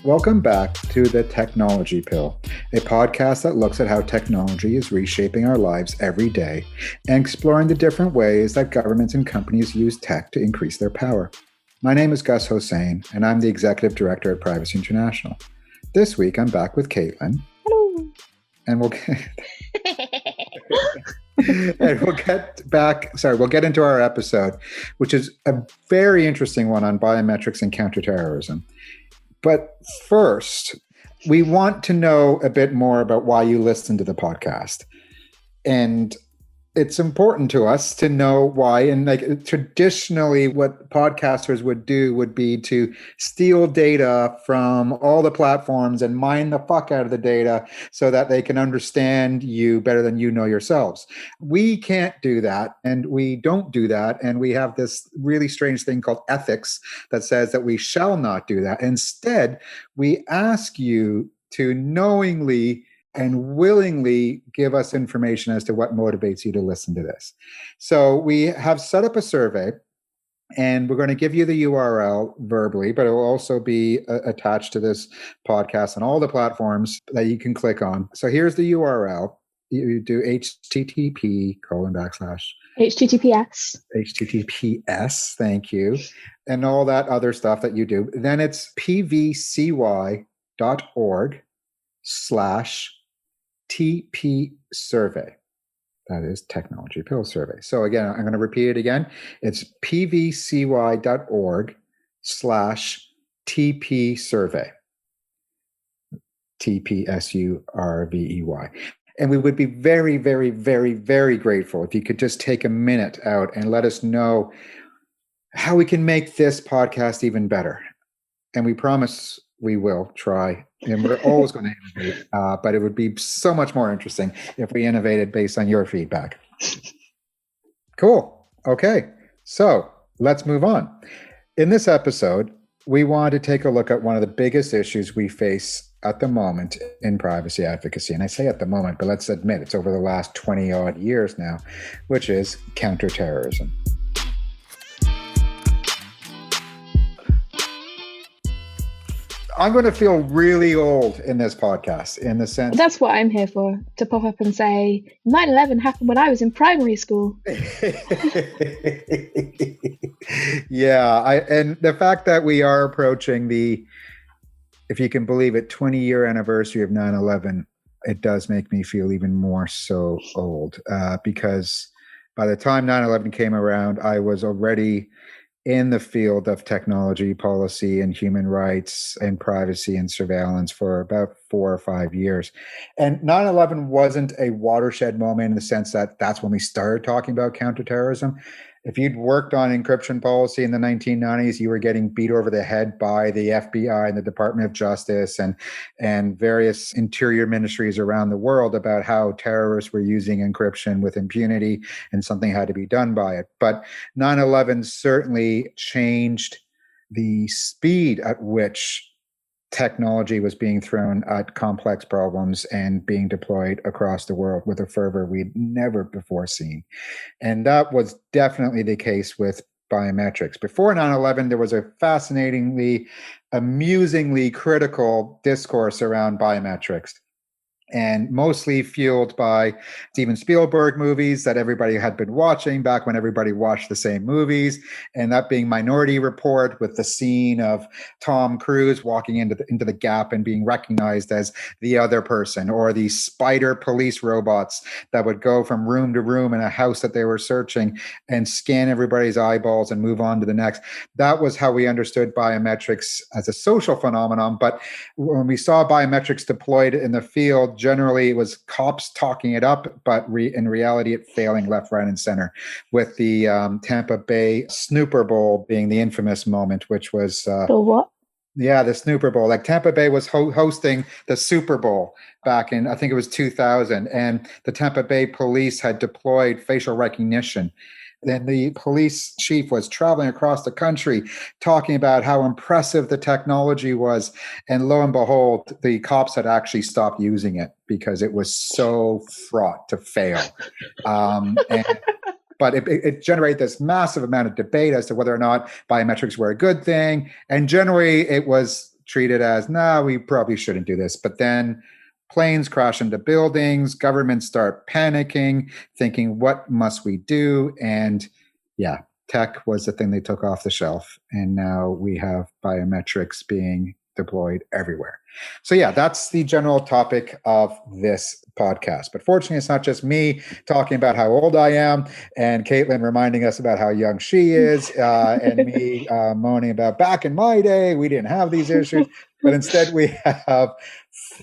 Welcome back to The Technology Pill, a podcast that looks at how technology is reshaping our lives every day and exploring the different ways that governments and companies use tech to increase their power. My name is Gus Hossain, and I'm the Executive Director at Privacy International. This week, I'm back with Caitlin. Hello. And we'll get into our episode, which is a very interesting one on biometrics and counterterrorism. But first, we want to know a bit more about why you listen to the podcast. And it's important to us to know why. And like traditionally, what podcasters would do would be to steal data from all the platforms and mine the fuck out of the data so that they can understand you better than you know yourselves. We can't do that, and we don't do that. And we have this really strange thing called ethics that says that we shall not do that. Instead, we ask you to knowingly and willingly give us information as to what motivates you to listen to this. So we have set up a survey, and we're going to give you the URL verbally, but it will also be attached to this podcast on all the platforms that you can click on. So here's the URL. You do HTTPS, thank you, and all that other stuff that you do. Then it's pvcy.org/TP survey. That is Technology Pill Survey. So again, I'm going to repeat it again. It's pvcy.org/TP survey. TPSURVEY. And we would be very, very, very, very grateful if you could just take a minute out and let us know how we can make this podcast even better. And we promise we will try. And we're always going to innovate, but it would be so much more interesting if we innovated based on your feedback. Cool. Okay. So let's move on. In this episode, we want to take a look at one of the biggest issues we face at the moment in privacy advocacy. And I say at the moment, but let's admit it's over the last 20 odd years now, which is counterterrorism. I'm going to feel really old in this podcast in the sense... That's what I'm here for, to pop up and say, 9/11 happened when I was in primary school. Yeah, and the fact that we are approaching the, if you can believe it, 20-year anniversary of 9/11, it does make me feel even more so old because by the time 9/11 came around, I was already in the field of technology policy and human rights and privacy and surveillance for about 4 or 5 years. And 9/11 wasn't a watershed moment in the sense that that's when we started talking about counterterrorism. If you'd worked on encryption policy in the 1990s, you were getting beat over the head by the FBI and the Department of Justice and various interior ministries around the world about how terrorists were using encryption with impunity and something had to be done by it. But 9/11 certainly changed the speed at which technology was being thrown at complex problems and being deployed across the world with a fervor we'd never before seen. And that was definitely the case with biometrics. Before 9/11, there was a fascinatingly, amusingly critical discourse around biometrics, and mostly fueled by Steven Spielberg movies that everybody had been watching back when everybody watched the same movies, and that being Minority Report with the scene of Tom Cruise walking into the gap and being recognized as the other person, or the spider police robots that would go from room to room in a house that they were searching and scan everybody's eyeballs and move on to the next. That was how we understood biometrics as a social phenomenon. But when we saw biometrics deployed in the field, generally it was cops talking it up, but in reality it failing left, right, and center, with the Tampa Bay Snooper Bowl being the infamous moment, which was... The what? Yeah, the Snooper Bowl. Like Tampa Bay was hosting the Super Bowl back in, I think it was 2000, and the Tampa Bay police had deployed facial recognition. Then the police chief was traveling across the country talking about how impressive the technology was. And lo and behold, the cops had actually stopped using it because it was so fraught to fail. But it generated this massive amount of debate as to whether or not biometrics were a good thing. And generally, it was treated as, nah, we probably shouldn't do this. But then planes crash into buildings, governments start panicking, thinking, what must we do? And yeah, tech was the thing they took off the shelf. And now we have biometrics being deployed everywhere. So yeah, that's the general topic of this podcast. But fortunately, it's not just me talking about how old I am and Caitlin reminding us about how young she is and me moaning about back in my day, we didn't have these issues. But instead, we have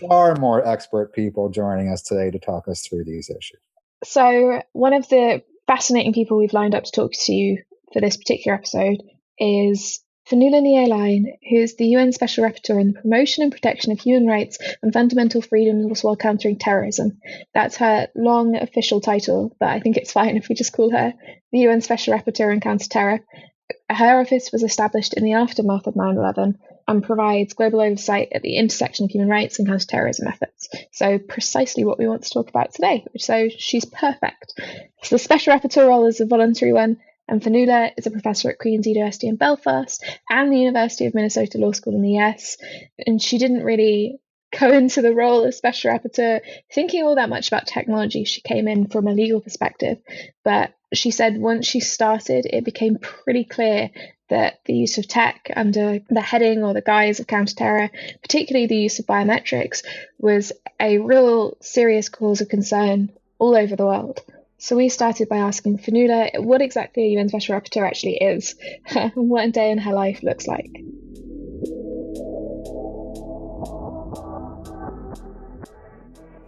far more expert people joining us today to talk us through these issues. So one of the fascinating people we've lined up to talk to you for this particular episode is Fionnuala Ní Aoláin, who is the UN Special Rapporteur on the promotion and protection of human rights and fundamental freedoms while countering terrorism. That's her long official title, but I think it's fine if we just call her the UN Special Rapporteur on counter-terror. Her office was established in the aftermath of 9/11 and provides global oversight at the intersection of human rights and counter-terrorism efforts. So precisely what we want to talk about today. So she's perfect. So the Special Rapporteur role is a voluntary one, and Fionnuala is a professor at Queen's University in Belfast and the University of Minnesota Law School in the US. And she didn't really go into the role of Special Rapporteur thinking all that much about technology. She came in from a legal perspective, but she said once she started, it became pretty clear that the use of tech under the heading or the guise of counter-terror, particularly the use of biometrics, was a real serious cause of concern all over the world. So we started by asking Fionnuala what exactly a UN Special Rapporteur actually is, and what a day in her life looks like.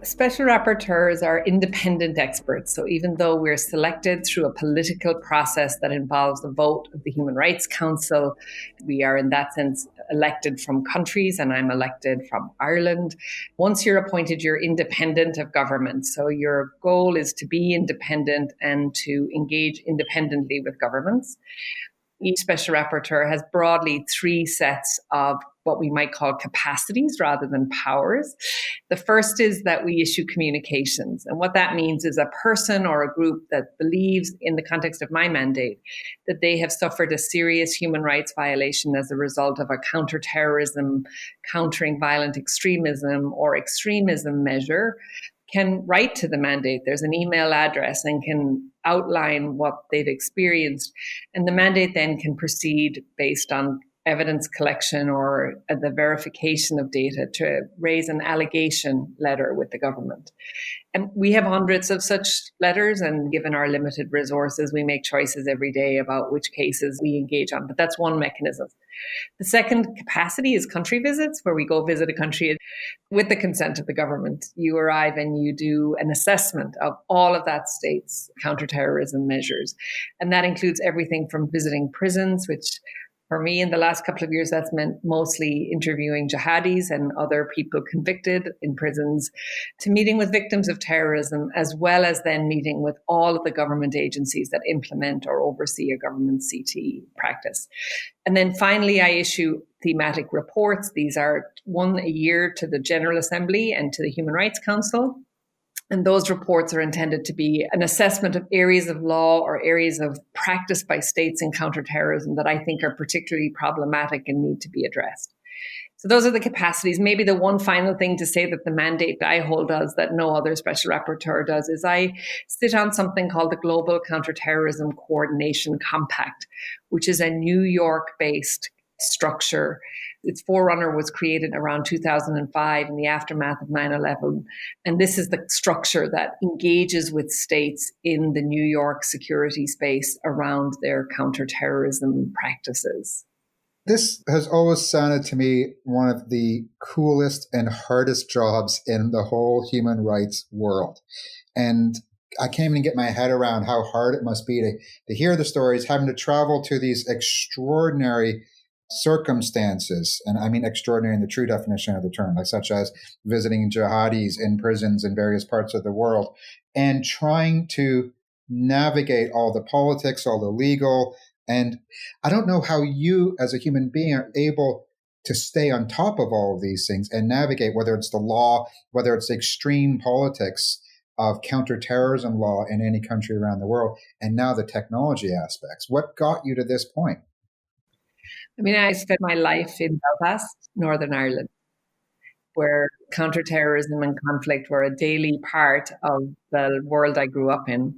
Special rapporteurs are independent experts. So even though we're selected through a political process that involves the vote of the Human Rights Council, we are in that sense elected from countries, and I'm elected from Ireland. Once you're appointed, you're independent of government. So your goal is to be independent and to engage independently with governments. Each special rapporteur has broadly three sets of what we might call capacities rather than powers. The first is that we issue communications. And what that means is a person or a group that believes, in the context of my mandate, that they have suffered a serious human rights violation as a result of a counterterrorism, countering violent extremism, or extremism measure, can write to the mandate. There's an email address and can outline what they've experienced. And the mandate then can proceed based on evidence collection or the verification of data to raise an allegation letter with the government. And we have hundreds of such letters, and given our limited resources, we make choices every day about which cases we engage on. But that's one mechanism. The second capacity is country visits, where we go visit a country with the consent of the government. You arrive and you do an assessment of all of that state's counterterrorism measures. And that includes everything from visiting prisons, which for me, in the last couple of years, that's meant mostly interviewing jihadis and other people convicted in prisons, to meeting with victims of terrorism, as well as then meeting with all of the government agencies that implement or oversee a government CT practice. And then finally, I issue thematic reports. These are one a year to the General Assembly and to the Human Rights Council. And those reports are intended to be an assessment of areas of law or areas of practice by states in counterterrorism that I think are particularly problematic and need to be addressed. So those are the capacities. Maybe the one final thing to say that the mandate I hold does that no other special rapporteur does is I sit on something called the Global Counterterrorism Coordination Compact, which is a New York-based structure. Its forerunner was created around 2005 in the aftermath of 9/11. And this is the structure that engages with states in the New York security space around their counterterrorism practices. This has always sounded to me one of the coolest and hardest jobs in the whole human rights world. And I can't even get my head around how hard it must be to hear the stories, having to travel to these extraordinary circumstances, and I mean extraordinary in the true definition of the term, like such as visiting jihadis in prisons in various parts of the world, and trying to navigate all the politics, all the legal. And I don't know how you as a human being are able to stay on top of all of these things and navigate, whether it's the law, whether it's the extreme politics of counterterrorism law in any country around the world, and now the technology aspects. What got you to this point? I mean, I spent my life in Belfast, Northern Ireland, where counterterrorism and conflict were a daily part of the world I grew up in.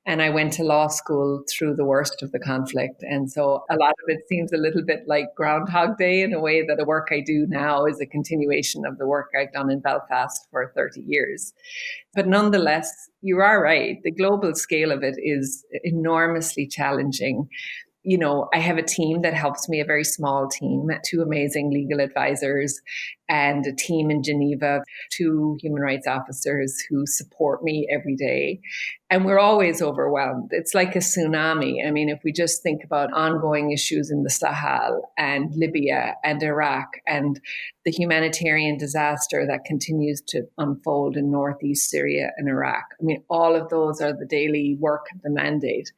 And I went to law school through the worst of the conflict. And so a lot of it seems a little bit like Groundhog Day in a way that the work I do now is a continuation of the work I've done in Belfast for 30 years. But nonetheless, you are right. The global scale of it is enormously challenging. You know, I have a team that helps me, a very small team, 2 amazing legal advisors and a team in Geneva, 2 human rights officers who support me every day. And we're always overwhelmed. It's like a tsunami. I mean, if we just think about ongoing issues in the Sahel and Libya and Iraq and the humanitarian disaster that continues to unfold in northeast Syria and Iraq, I mean, all of those are the daily work of the mandate.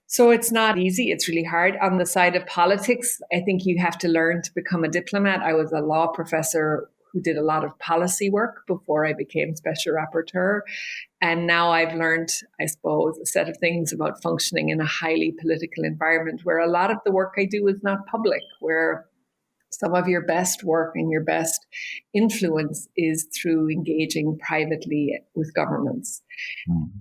So it's not easy. It's really hard. On the side of politics, I think you have to learn to become a diplomat. I was a law professor who did a lot of policy work before I became special rapporteur. And now I've learned, I suppose, a set of things about functioning in a highly political environment where a lot of the work I do is not public, where some of your best work and your best influence is through engaging privately with governments.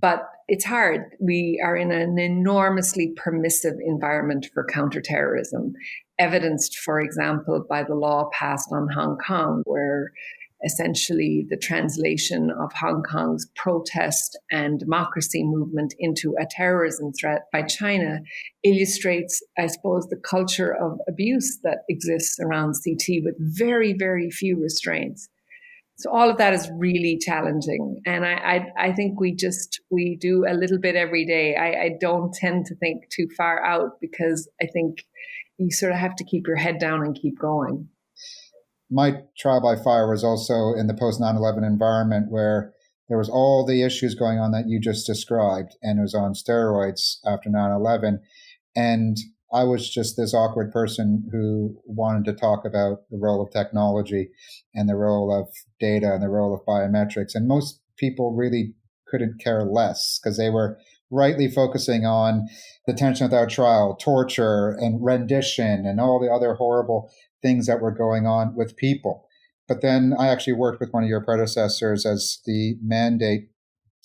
But it's hard. We are in an enormously permissive environment for counterterrorism, evidenced, for example, by the law passed on Hong Kong, where essentially the translation of Hong Kong's protest and democracy movement into a terrorism threat by China illustrates, I suppose, the culture of abuse that exists around CT with very, very few restraints. So all of that is really challenging. And I think we do a little bit every day. I don't tend to think too far out because I think you sort of have to keep your head down and keep going. My trial by fire was also in the post 9/11 environment where there was all the issues going on that you just described, and it was on steroids after 9/11. And I was just this awkward person who wanted to talk about the role of technology and the role of data and the role of biometrics. And most people really couldn't care less because they were rightly focusing on detention without trial, torture, and rendition, and all the other horrible things that were going on with people. But then I actually worked with one of your predecessors as the mandate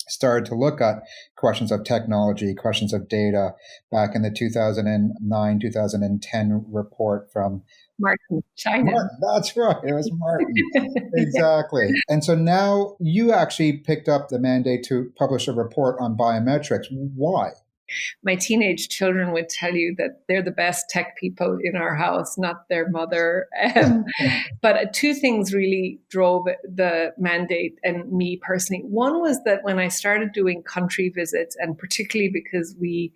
started to look at questions of technology, questions of data back in the 2009, 2010 report from Martin China. That's right. It was Martin. Exactly. And so now you actually picked up the mandate to publish a report on biometrics. Why? My teenage children would tell you that they're the best tech people in our house, not their mother. But 2 things really drove the mandate and me personally. One was that when I started doing country visits, and particularly because we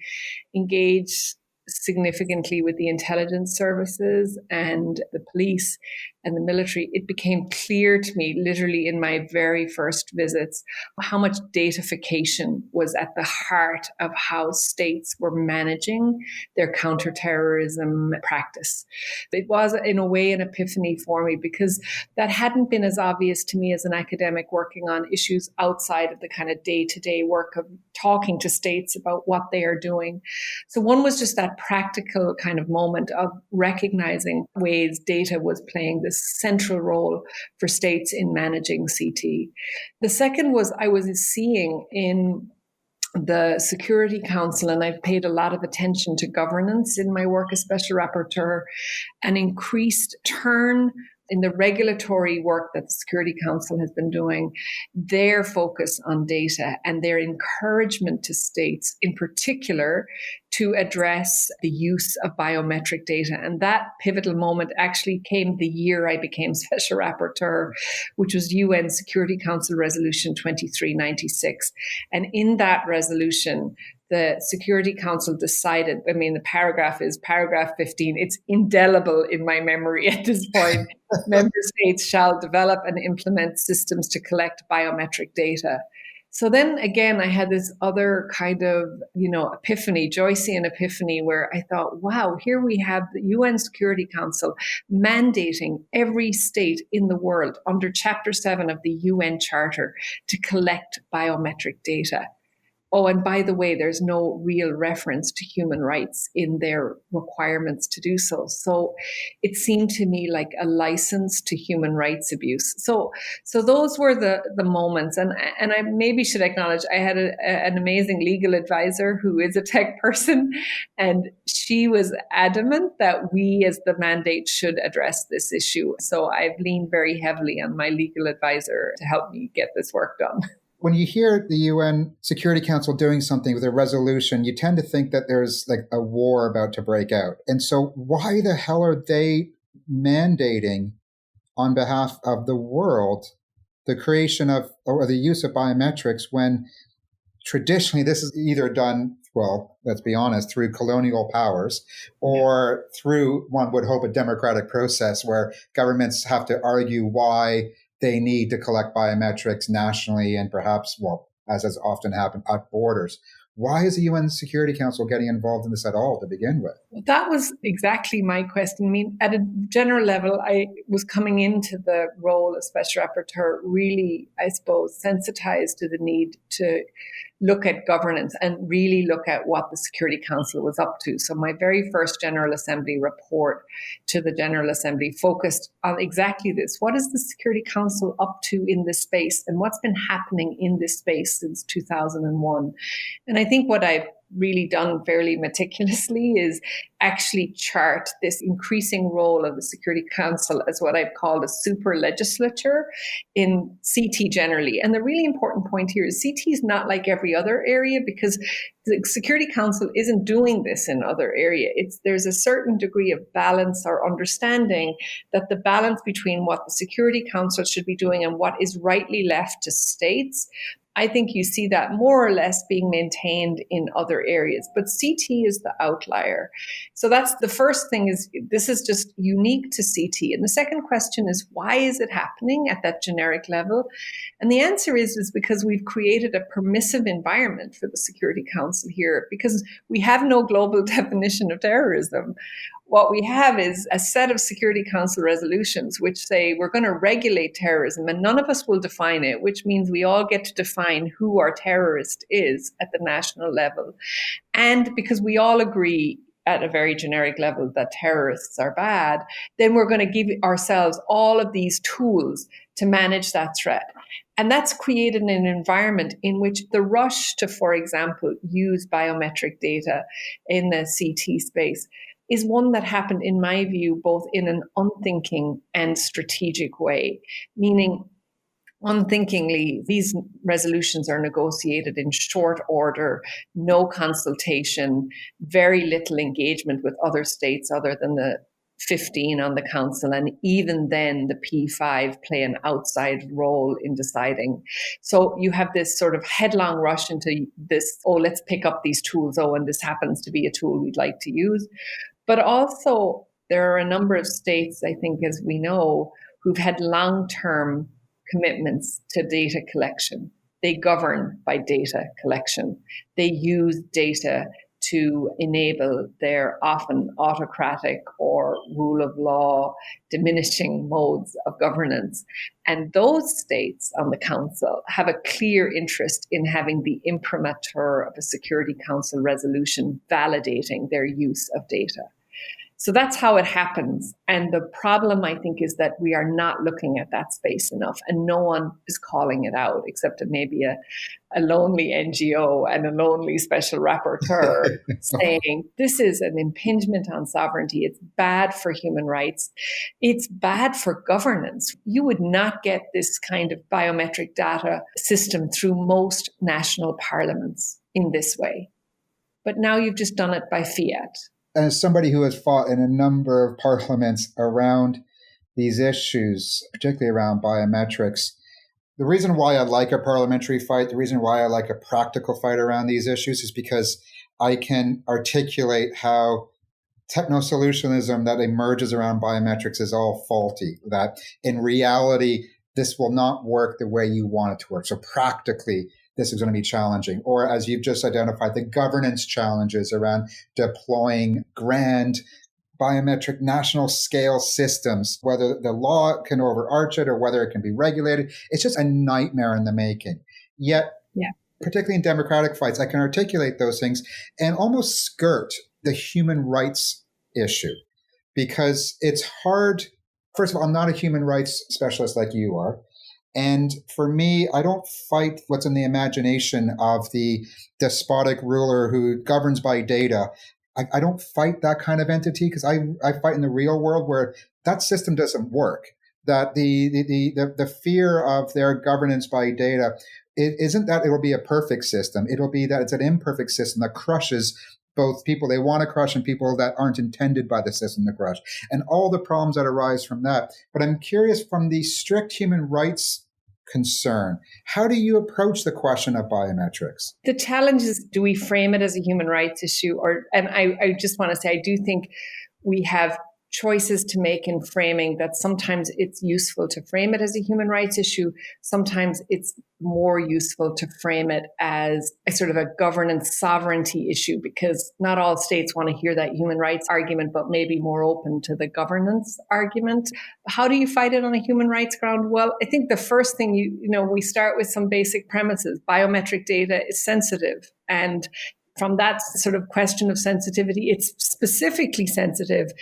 engage significantly with the intelligence services and the police and the military, it became clear to me, literally in my very first visits, how much datafication was at the heart of how states were managing their counterterrorism practice. It was, in a way, an epiphany for me because that hadn't been as obvious to me as an academic working on issues outside of the kind of day-to-day work of talking to states about what they are doing. So one was just that practical kind of moment of recognizing ways data was playing this central role for states in managing CT. The second was I was seeing in the Security Council, and I've paid a lot of attention to governance in my work as Special Rapporteur, an increased turn in the regulatory work that the Security Council has been doing, their focus on data and their encouragement to states in particular to address the use of biometric data. And that pivotal moment actually came the year I became Special Rapporteur, which was UN Security Council Resolution 2396. And in that resolution, the Security Council decided, I mean, the paragraph is paragraph 15. It's indelible in my memory at this point. Member states shall develop and implement systems to collect biometric data. So then again, I had this other kind of, epiphany, Joycean epiphany, where I thought, wow, here we have the UN Security Council mandating every state in the world under Chapter 7 of the UN Charter to collect biometric data. Oh, and by the way, there's no real reference to human rights in their requirements to do so. So it seemed to me like a license to human rights abuse. So those were the moments. And I maybe should acknowledge I had an amazing legal advisor who is a tech person, and she was adamant that we as the mandate should address this issue. So I've leaned very heavily on my legal advisor to help me get this work done. When you hear the UN Security Council doing something with a resolution, you tend to think that there's like a war about to break out. And so why the hell are they mandating on behalf of the world the creation of or the use of biometrics when traditionally this is either done, well, let's be honest, through colonial powers or through, one would hope, a democratic process where governments have to argue why they need to collect biometrics nationally and perhaps, well, as has often happened, at borders. Why is the UN Security Council getting involved in this at all to begin with? Well, that was exactly my question. I mean, at a general level, I was coming into the role of Special Rapporteur really, I suppose, sensitized to the need to look at governance and really look at what the Security Council was up to. So my very first General Assembly report to the General Assembly focused on exactly this. What is the Security Council up to in this space, and what's been happening in this space since 2001? And I think what I've really done fairly meticulously is actually chart this increasing role of the Security Council as what I've called a super legislature in CT generally. And the really important point here is CT is not like every other area, because the Security Council isn't doing this in other areas. There's a certain degree of balance or understanding that the balance between what the Security Council should be doing and what is rightly left to states, I think you see that more or less being maintained in other areas, but CT is the outlier. So that's the first thing, is this is just unique to CT. And the second question is, why is it happening at that generic level? And the answer is because we've created a permissive environment for the Security Council here, because we have no global definition of terrorism. What we have is a set of Security Council resolutions which say we're going to regulate terrorism, and none of us will define it, which means we all get to define who our terrorist is at the national level. And because we all agree at a very generic level that terrorists are bad, then we're going to give ourselves all of these tools to manage that threat. And that's created an environment in which the rush to, for example, use biometric data in the CT space is one that happened, in my view, both in an unthinking and strategic way, meaning unthinkingly, these resolutions are negotiated in short order, no consultation, very little engagement with other states other than the 15 on the council, and even then the P5 play an outside role in deciding. So you have this sort of headlong rush into this, oh, let's pick up these tools, oh, and this happens to be a tool we'd like to use. But also there are a number of states, I think, as we know, who've had long-term commitments to data collection. They govern by data collection. They use data to enable their often autocratic or rule of law diminishing modes of governance. And those states on the council have a clear interest in having the imprimatur of a Security Council resolution validating their use of data. So that's how it happens. And the problem, I think, is that we are not looking at that space enough, and no one is calling it out except maybe a lonely NGO and a lonely special rapporteur saying this is an impingement on sovereignty. It's bad for human rights. It's bad for governance. You would not get this kind of biometric data system through most national parliaments in this way. But now you've just done it by fiat. As somebody who has fought in a number of parliaments around these issues, particularly around biometrics, the reason why I like a parliamentary fight, the reason why I like a practical fight around these issues is because I can articulate how techno-solutionism that emerges around biometrics is all faulty, that in reality, this will not work the way you want it to work. So practically, this is going to be challenging. Or as you've just identified, the governance challenges around deploying grand biometric national scale systems, whether the law can overarch it or whether it can be regulated. It's just a nightmare in the making. Yet particularly in democratic fights, I can articulate those things and almost skirt the human rights issue because it's hard. First of all, I'm not a human rights specialist like you are. And for me, I don't fight what's in the imagination of the despotic ruler who governs by data. I don't fight that kind of entity because I fight in the real world where that system doesn't work. That the fear of their governance by data, it isn't that it'll be a perfect system. It'll be that it's an imperfect system that crushes both people they want to crush and people that aren't intended by the system to crush, and all the problems that arise from that. But I'm curious, from the strict human rights concern, how do you approach the question of biometrics? The challenge is, do we frame it as a human rights issue? And I just want to say, I do think we have choices to make in framing that sometimes it's useful to frame it as a human rights issue. Sometimes it's more useful to frame it as a sort of a governance sovereignty issue, because not all states want to hear that human rights argument, but maybe more open to the governance argument. How do you fight it on a human rights ground? Well, I think the first thing, we start with some basic premises. Biometric data is sensitive, and from that sort of question of sensitivity, it's specifically sensitive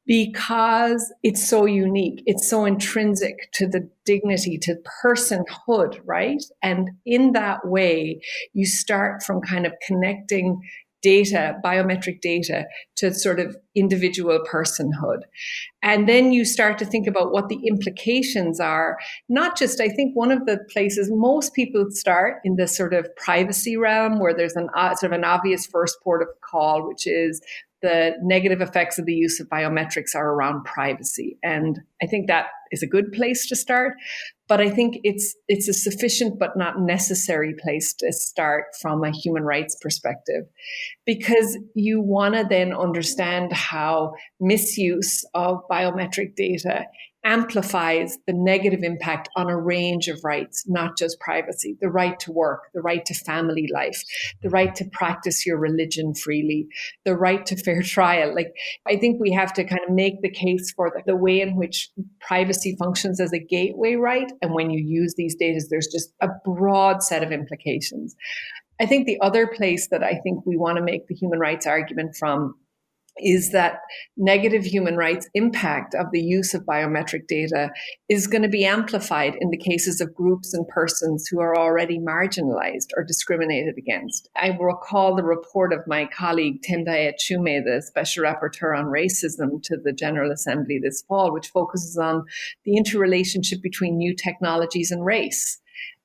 because it's so unique. It's so intrinsic to the dignity, to personhood, right? And in that way, you start from kind of connecting data, biometric data, to sort of individual personhood. And then you start to think about what the implications are. Not just, I think one of the places most people start in the sort of privacy realm, where there's an sort of an obvious first port of call, which is the negative effects of the use of biometrics are around privacy. And I think that is a good place to start. But I think it's a sufficient but not necessary place to start from a human rights perspective, because you want to then understand how misuse of biometric data amplifies the negative impact on a range of rights, not just privacy, the right to work, the right to family life, the right to practice your religion freely, the right to fair trial. Like, I think we have to kind of make the case for the way in which privacy functions as a gateway right. And when you use these data, there's just a broad set of implications. I think the other place that I think we want to make the human rights argument from is that negative human rights impact of the use of biometric data is going to be amplified in the cases of groups and persons who are already marginalized or discriminated against. I recall the report of my colleague Tendai Achume, the Special Rapporteur on Racism, to the General Assembly this fall, which focuses on the interrelationship between new technologies and race.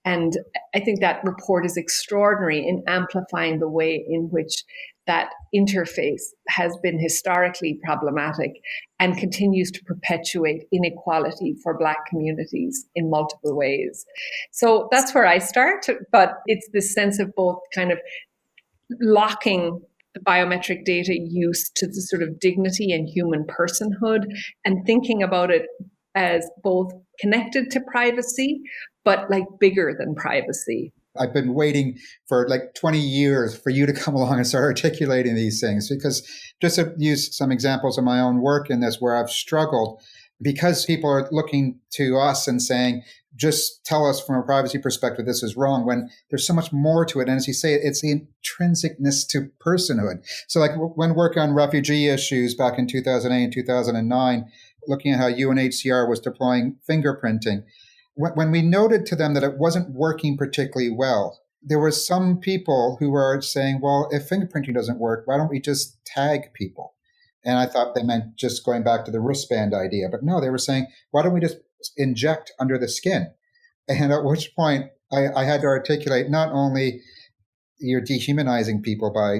And I think that report is extraordinary in amplifying the way in which that interface has been historically problematic and continues to perpetuate inequality for Black communities in multiple ways. So that's where I start, but it's this sense of both kind of locking the biometric data use to the sort of dignity and human personhood, and thinking about it as both connected to privacy, but like bigger than privacy. I've been waiting for like 20 years for you to come along and start articulating these things, because just to use some examples of my own work in this where I've struggled, because people are looking to us and saying, just tell us from a privacy perspective, this is wrong, when there's so much more to it. And as you say, it's the intrinsicness to personhood. So like when working on refugee issues back in 2008 and 2009, looking at how UNHCR was deploying fingerprinting, when we noted to them that it wasn't working particularly well, there were some people who were saying, well, if fingerprinting doesn't work, why don't we just tag people? And I thought they meant just going back to the wristband idea. But no, they were saying, why don't we just inject under the skin? And at which point I had to articulate not only you're dehumanizing people by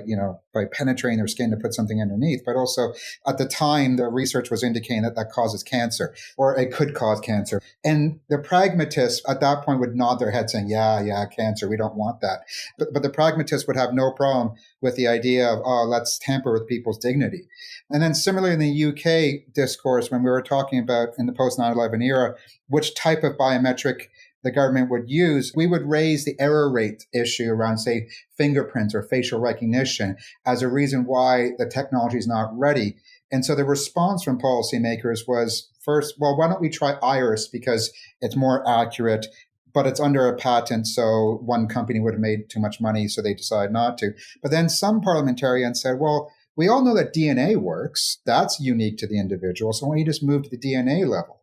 penetrating their skin to put something underneath, but also at the time the research was indicating that causes cancer, or it could cause cancer. And the pragmatists at that point would nod their head saying, yeah, cancer, we don't want that. But the pragmatists would have no problem with the idea of, let's tamper with people's dignity. And then similarly in the UK discourse, when we were talking about in the post 9/11 era, which type of biometric the government would use, we would raise the error rate issue around, say, fingerprints or facial recognition as a reason why the technology is not ready. And so the response from policymakers was, first, well, why don't we try iris because it's more accurate, but it's under a patent, so one company would have made too much money, so they decided not to. But then some parliamentarians said, well, we all know that DNA works. That's unique to the individual. So why don't you just move to the DNA level?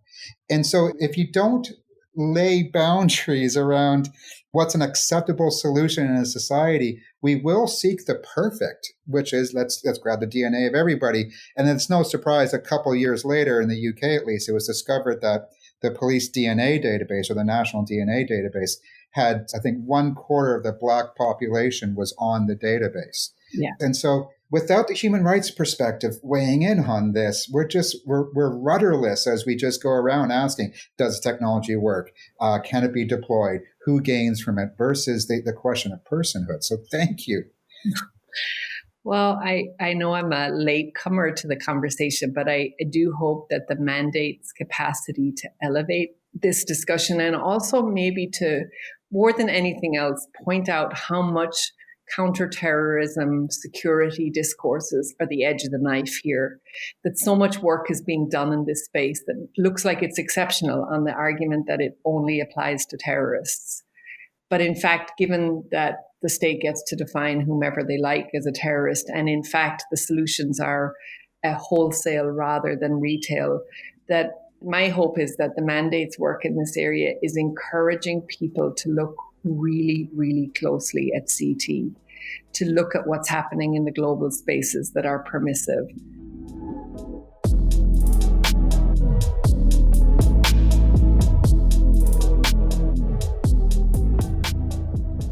And so if you don't lay boundaries around what's an acceptable solution in a society, we will seek the perfect, which is let's grab the DNA of everybody. And it's no surprise a couple of years later, in the UK at least, it was discovered that the police DNA database, or the national DNA database, had, I think, 1/4 of the Black population was on the database. Yeah. And so without the human rights perspective weighing in on this, we're rudderless as we just go around asking, does technology work? Can it be deployed? Who gains from it? Versus the question of personhood. So thank you. Well, I know I'm a late comer to the conversation, but I do hope that the mandate's capacity to elevate this discussion, and also maybe to, more than anything else, point out how much counterterrorism security discourses are the edge of the knife here, that so much work is being done in this space that looks like it's exceptional on the argument that it only applies to terrorists. But in fact, given that the state gets to define whomever they like as a terrorist, and in fact, the solutions are wholesale rather than retail, that my hope is that the mandate's work in this area is encouraging people to look really, really closely at CT, to look at what's happening in the global spaces that are permissive.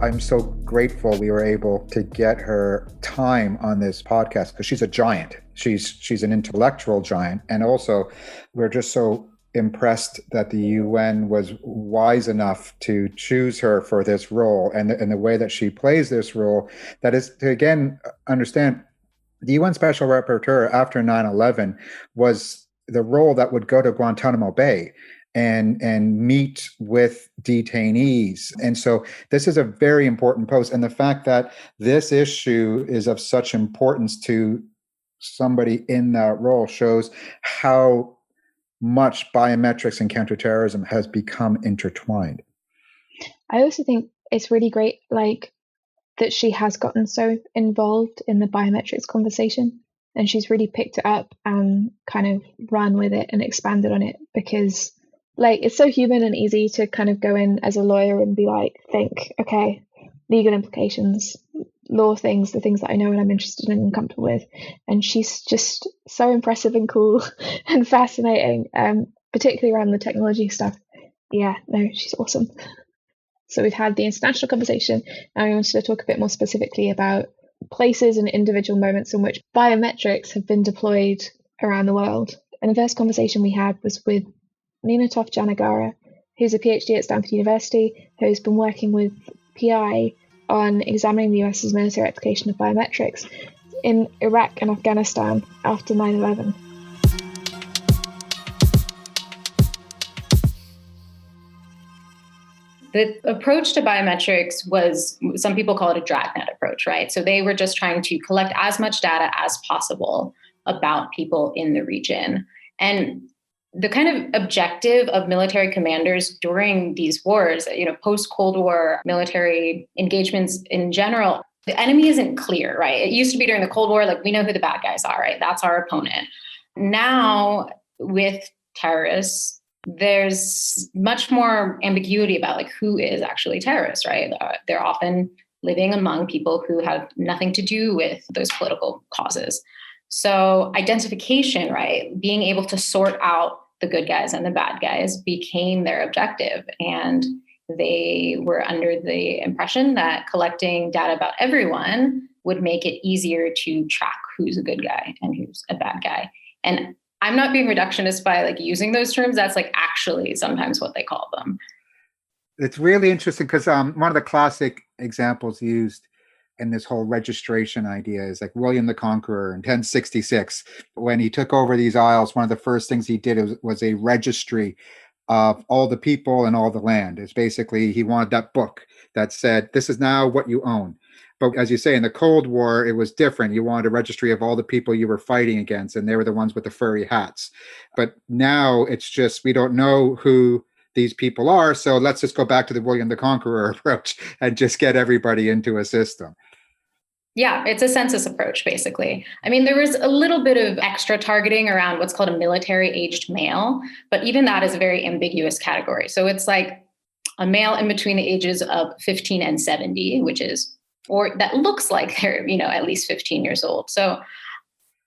I'm so grateful we were able to get her time on this podcast, because she's a giant. She's an intellectual giant. And also, we're just so impressed that the UN was wise enough to choose her for this role, and the way that she plays this role, that is to, again, understand the UN Special Rapporteur after 9/11 was the role that would go to Guantanamo Bay and meet with detainees. And so this is a very important post. And the fact that this issue is of such importance to somebody in that role shows how much biometrics and counterterrorism has become intertwined. I also think it's really great, that she has gotten so involved in the biometrics conversation, and she's really picked it up and kind of ran with it and expanded on it, because it's so human and easy to kind of go in as a lawyer and be think, okay, legal implications, law things, the things that I know and I'm interested in and comfortable with. And she's just so impressive and cool and fascinating, particularly around the technology stuff. Yeah, no, she's awesome. So we've had the international conversation. Now we wanted to talk a bit more specifically about places and individual moments in which biometrics have been deployed around the world. And the first conversation we had was with Ninatoff Janagara, who's a PhD at Stanford University, who's been working with PI on examining the US's military application of biometrics in Iraq and Afghanistan after 9/11. The approach to biometrics was, some people call it a dragnet approach, right? So they were just trying to collect as much data as possible about people in the region. And the kind of objective of military commanders during these wars, post-Cold War military engagements in general, the enemy isn't clear, right? It used to be during the Cold War, we know who the bad guys are, right? That's our opponent. Now, with terrorists, there's much more ambiguity about who is actually terrorists, right? They're often living among people who have nothing to do with those political causes. So identification, right? Being able to sort out the good guys and the bad guys became their objective. And they were under the impression that collecting data about everyone would make it easier to track who's a good guy and who's a bad guy. And I'm not being reductionist by using those terms. That's actually sometimes what they call them. It's really interesting because one of the classic examples used in this whole registration idea is William the Conqueror in 1066. When he took over these isles, one of the first things he did was a registry of all the people and all the land. It's basically, he wanted that book that said, this is now what you own. But as you say, in the Cold War, it was different. You wanted a registry of all the people you were fighting against, and they were the ones with the furry hats. But now it's just, we don't know who these people are. So let's just go back to the William the Conqueror approach and just get everybody into a system. Yeah, it's a census approach, basically. I mean, there was a little bit of extra targeting around what's called a military aged male, but even that is a very ambiguous category. So it's like a male in between the ages of 15 and 70, which is, or that looks like they're, at least 15 years old. So,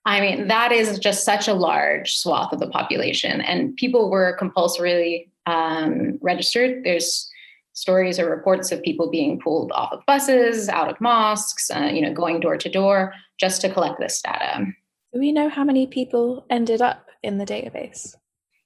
I mean, that is just such a large swath of the population, and people were compulsorily registered. There's stories or reports of people being pulled off of buses, out of mosques, going door to door just to collect this data. Do we know how many people ended up in the database?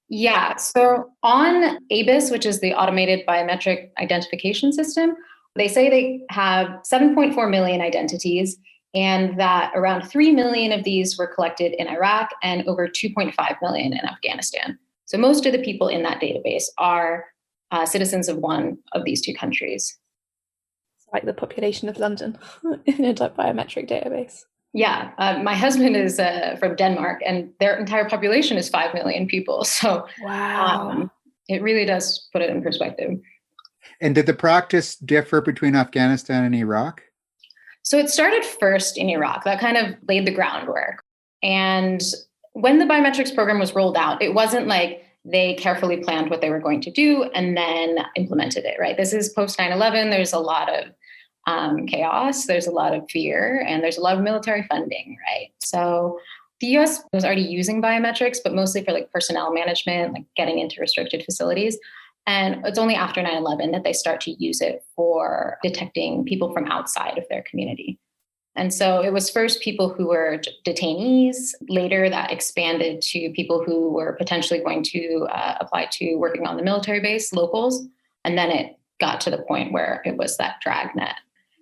Yeah, so on ABIS, which is the Automated Biometric Identification System, they say they have 7.4 million identities, and that around 3 million of these were collected in Iraq and over 2.5 million in Afghanistan. So most of the people in that database are citizens of one of these two countries. It's like the population of London in a biometric database. Yeah, my husband is from Denmark, and their entire population is 5 million people. So wow, it really does put it in perspective. And did the practice differ between Afghanistan and Iraq? So it started first in Iraq. That kind of laid the groundwork. And when the biometrics program was rolled out, it wasn't like they carefully planned what they were going to do and then implemented it, right? This is post 9/11. There's a lot of chaos. There's a lot of fear, and there's a lot of military funding, right? So the US was already using biometrics, but mostly for like personnel management, like getting into restricted facilities. And it's only after 9/11 that they start to use it for detecting people from outside of their community. And so it was first people who were detainees. Later, that expanded to people who were potentially going to apply to working on the military base, locals. And then it got to the point where it was that dragnet.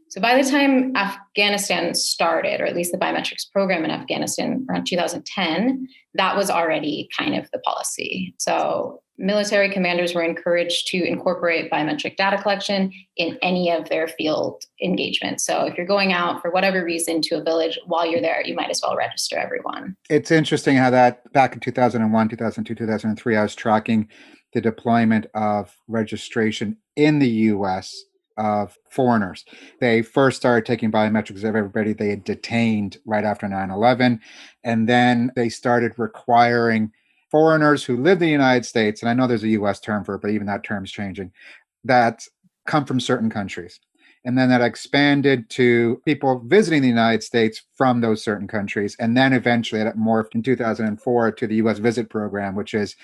So by the time Afghanistan started, or at least the biometrics program in Afghanistan around 2010, that was already kind of the policy. So military commanders were encouraged to incorporate biometric data collection in any of their field engagements. So if you're going out for whatever reason to a village, while you're there, you might as well register everyone. It's interesting how that back in 2001, 2002, 2003, I was tracking the deployment of registration in the US of foreigners. They first started taking biometrics of everybody they had detained right after 9/11. And then they started requiring foreigners who live in the United States, and I know there's a US term for it, but even that term's changing, that come from certain countries. And then that expanded to people visiting the United States from those certain countries. And then eventually it morphed in 2004 to the US Visit Program, which is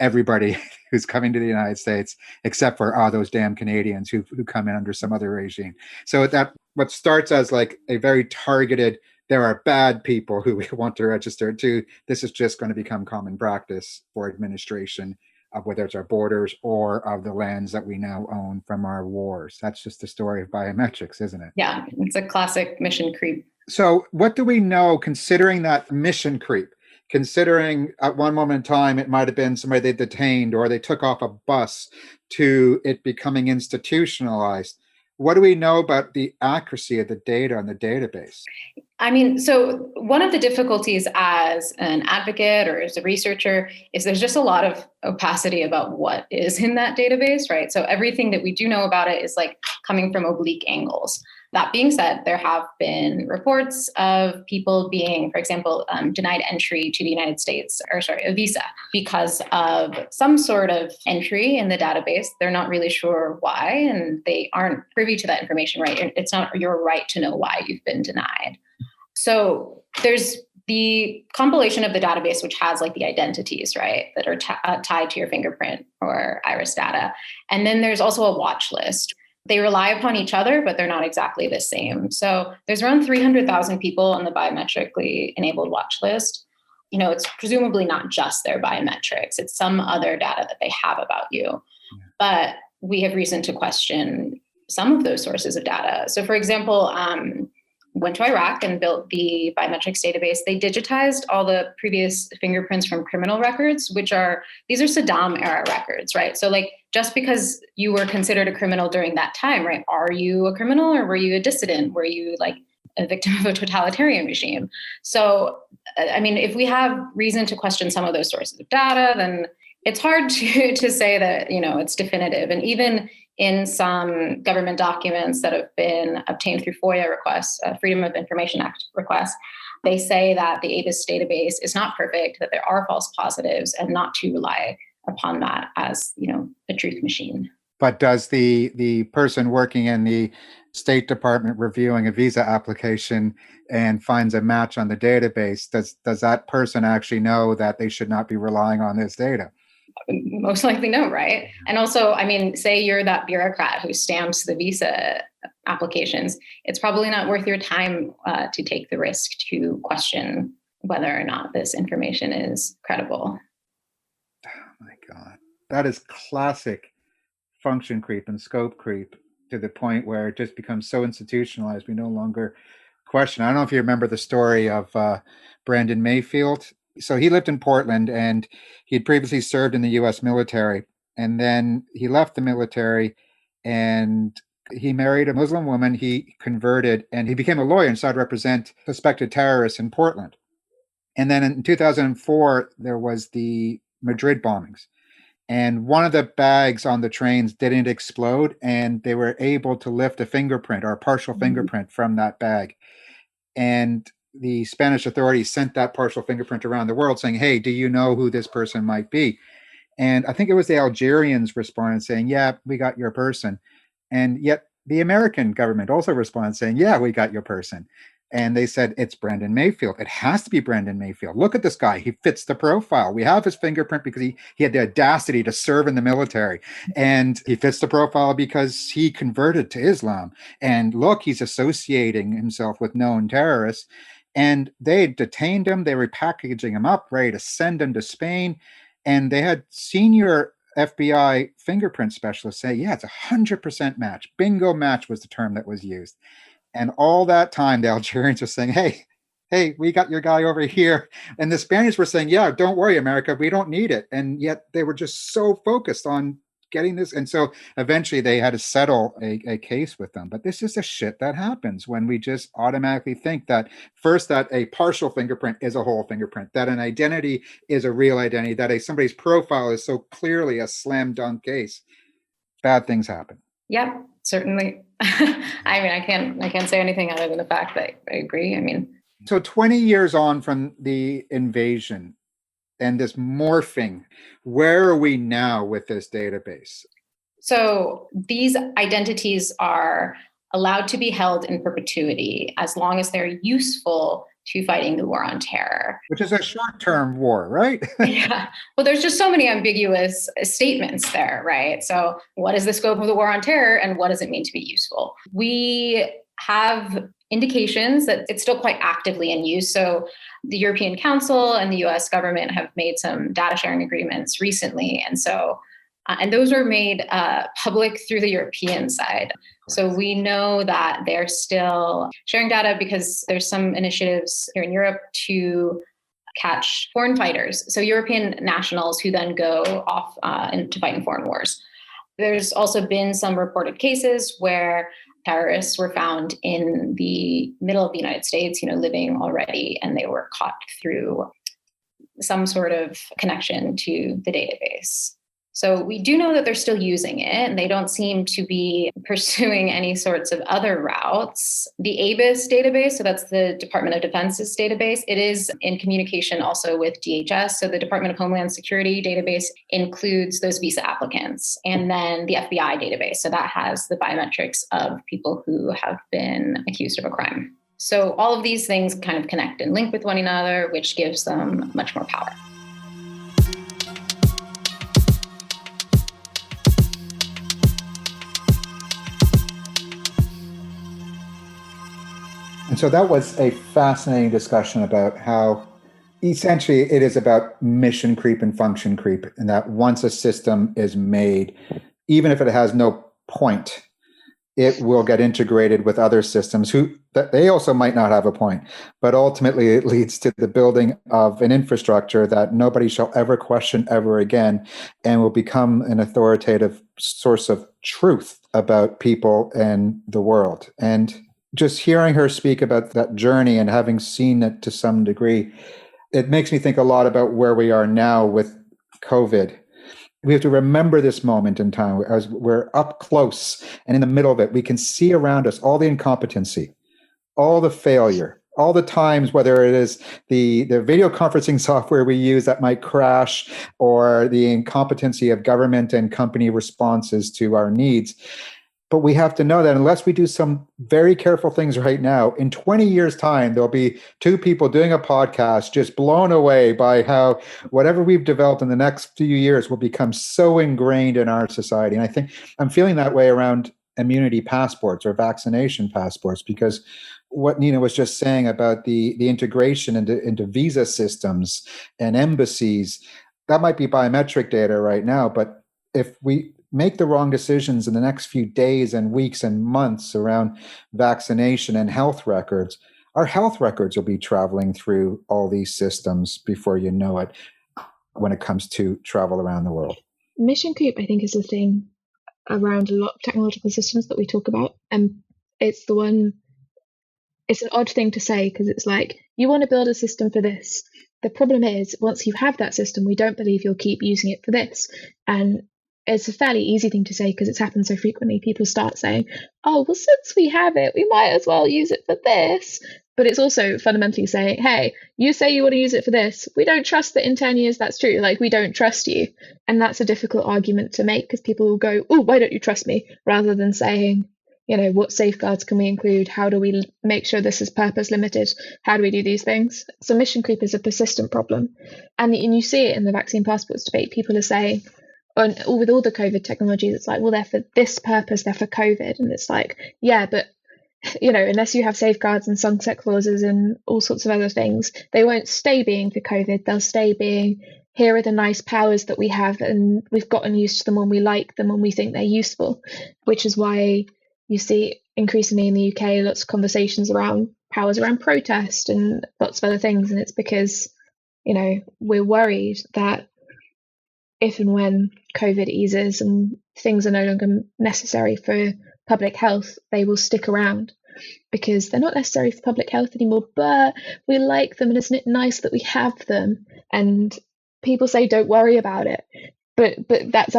everybody who's coming to the United States, except for those damn Canadians who come in under some other regime. So that what starts as like a very targeted, there are bad people who we want to register to, this is just going to become common practice for administration of whether it's our borders or of the lands that we now own from our wars. That's just the story of biometrics, isn't it? Yeah, it's a classic mission creep. So what do we know considering that mission creep? Considering at one moment in time, it might have been somebody they detained or they took off a bus to it becoming institutionalized. What do we know about the accuracy of the data on the database? I mean, so one of the difficulties as an advocate or as a researcher is there's just a lot of opacity about what is in that database, right? So everything that we do know about it is like coming from oblique angles. That being said, there have been reports of people being, for example, denied entry to the United States, a visa, because of some sort of entry in the database. They're not really sure why, and they aren't privy to that information, right? It's not your right to know why you've been denied. So there's the compilation of the database, which has like the identities, right, that are tied to your fingerprint or iris data. And then there's also a watch list. They rely upon each other, but they're not exactly the same. So there's around 300,000 people on the biometrically enabled watch list. It's presumably not just their biometrics. It's some other data that they have about you. Yeah. But we have reason to question some of those sources of data. So for example, went to Iraq and built the biometrics database. They digitized all the previous fingerprints from criminal records, these are Saddam era records, right? So like, just because you were considered a criminal during that time, right? Are you a criminal or were you a dissident? Were you like a victim of a totalitarian regime? So, I mean, if we have reason to question some of those sources of data, then it's hard to say that, it's definitive. And even in some government documents that have been obtained through FOIA requests, Freedom of Information Act requests, they say that the ABIS database is not perfect, that there are false positives, and not to rely upon that as, a truth machine. But does the person working in the State Department reviewing a visa application and finds a match on the database, does that person actually know that they should not be relying on this data? Most likely no, right? And also, say you're that bureaucrat who stamps the visa applications, it's probably not worth your time to take the risk to question whether or not this information is credible. Oh my God. That is classic function creep and scope creep, to the point where it just becomes so institutionalized we no longer question. I don't know if you remember the story of Brandon Mayfield. So he lived in Portland, and he had previously served in the US military. And then he left the military and he married a Muslim woman. He converted and he became a lawyer and started to represent suspected terrorists in Portland. And then in 2004, there was the Madrid bombings. And one of the bags on the trains didn't explode, and they were able to lift a fingerprint or a partial fingerprint from that bag. And the Spanish authorities sent that partial fingerprint around the world saying, hey, do you know who this person might be? And I think it was the Algerians responded saying, yeah, we got your person. And yet the American government also responded saying, yeah, we got your person. And they said, it's Brandon Mayfield. It has to be Brandon Mayfield. Look at this guy. He fits the profile. We have his fingerprint because he had the audacity to serve in the military. And he fits the profile because he converted to Islam. And look, he's associating himself with known terrorists. And they detained him. They were packaging him up, ready to send him to Spain. And they had senior FBI fingerprint specialists say, yeah, it's 100% match. Bingo match was the term that was used. And all that time, the Algerians were saying, hey, we got your guy over here. And the Spaniards were saying, yeah, don't worry, America, we don't need it. And yet they were just so focused on getting this. And so eventually they had to settle a case with them. But this is the shit that happens when we just automatically think that first, that a partial fingerprint is a whole fingerprint, that an identity is a real identity, that somebody's profile is so clearly a slam dunk case. Bad things happen. Yep, certainly. I can't say anything other than the fact that I agree. So 20 years on from the invasion and this morphing, where are we now with this database? So these identities are allowed to be held in perpetuity as long as they're useful to fighting the war on terror. Which is a short-term war, right? Yeah. Well, there's just so many ambiguous statements there, right? So what is the scope of the war on terror and what does it mean to be useful? We have indications that it's still quite actively in use. So the European Council and the US government have made some data sharing agreements recently. And so, and those were made public through the European side. So we know that they're still sharing data because there's some initiatives here in Europe to catch foreign fighters. So European nationals who then go off to fight in foreign wars. There's also been some reported cases where terrorists were found in the middle of the United States, living already, and they were caught through some sort of connection to the database. So we do know that they're still using it, and they don't seem to be pursuing any sorts of other routes. The ABIS database, so that's the Department of Defense's database, it is in communication also with DHS. So the Department of Homeland Security database includes those visa applicants. And then the FBI database, so that has the biometrics of people who have been accused of a crime. So all of these things kind of connect and link with one another, which gives them much more power. And so that was a fascinating discussion about how essentially it is about mission creep and function creep, and that once a system is made, even if it has no point, it will get integrated with other systems that they also might not have a point. But ultimately, it leads to the building of an infrastructure that nobody shall ever question ever again, and will become an authoritative source of truth about people and the world. And just hearing her speak about that journey and having seen it to some degree, it makes me think a lot about where we are now with COVID. we have to remember this moment in time as we're up close and in the middle of it. We can see around us all the incompetency, all the failure, all the times, whether it is the video conferencing software we use that might crash, or the incompetency of government and company responses to our needs. But we have to know that unless we do some very careful things right now, in 20 years' time, there'll be two people doing a podcast just blown away by how whatever we've developed in the next few years will become so ingrained in our society. And I think I'm feeling that way around immunity passports or vaccination passports, because what Nina was just saying about the integration into visa systems and embassies, that might be biometric data right now, but if we make the wrong decisions in the next few days and weeks and months around vaccination and health records, our health records will be traveling through all these systems before you know it when it comes to travel around the world. Mission creep, I think, is the thing around a lot of technological systems that we talk about. And it's an odd thing to say, because it's like, you want to build a system for this. The problem is, once you have that system, we don't believe you'll keep using it for this. And it's a fairly easy thing to say because it's happened so frequently. People start saying, oh, well, since we have it, we might as well use it for this. But it's also fundamentally saying, hey, you say you want to use it for this. We don't trust that in 10 years that's true. Like, we don't trust you. And that's a difficult argument to make, because people will go, oh, why don't you trust me? Rather than saying, what safeguards can we include? How do we make sure this is purpose limited? How do we do these things? So mission creep is a persistent problem. And you see it in the vaccine passports debate. People are saying, with all the COVID technologies, it's like, well, they're for this purpose, they're for COVID. And it's like, yeah, but, unless you have safeguards and sunset clauses and all sorts of other things, they won't stay being for COVID. They'll stay being, here are the nice powers that we have, and we've gotten used to them and we like them and we think they're useful, which is why you see increasingly in the UK lots of conversations around powers around protest and lots of other things. And it's because, we're worried that if and when COVID eases and things are no longer necessary for public health, they will stick around because they're not necessary for public health anymore, but we like them and isn't it nice that we have them? And people say, don't worry about it. But that's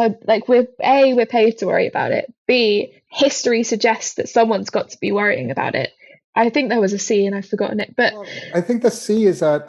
we're paid to worry about it. B, history suggests that someone's got to be worrying about it. I think there was a C and I've forgotten it. But I think the C is that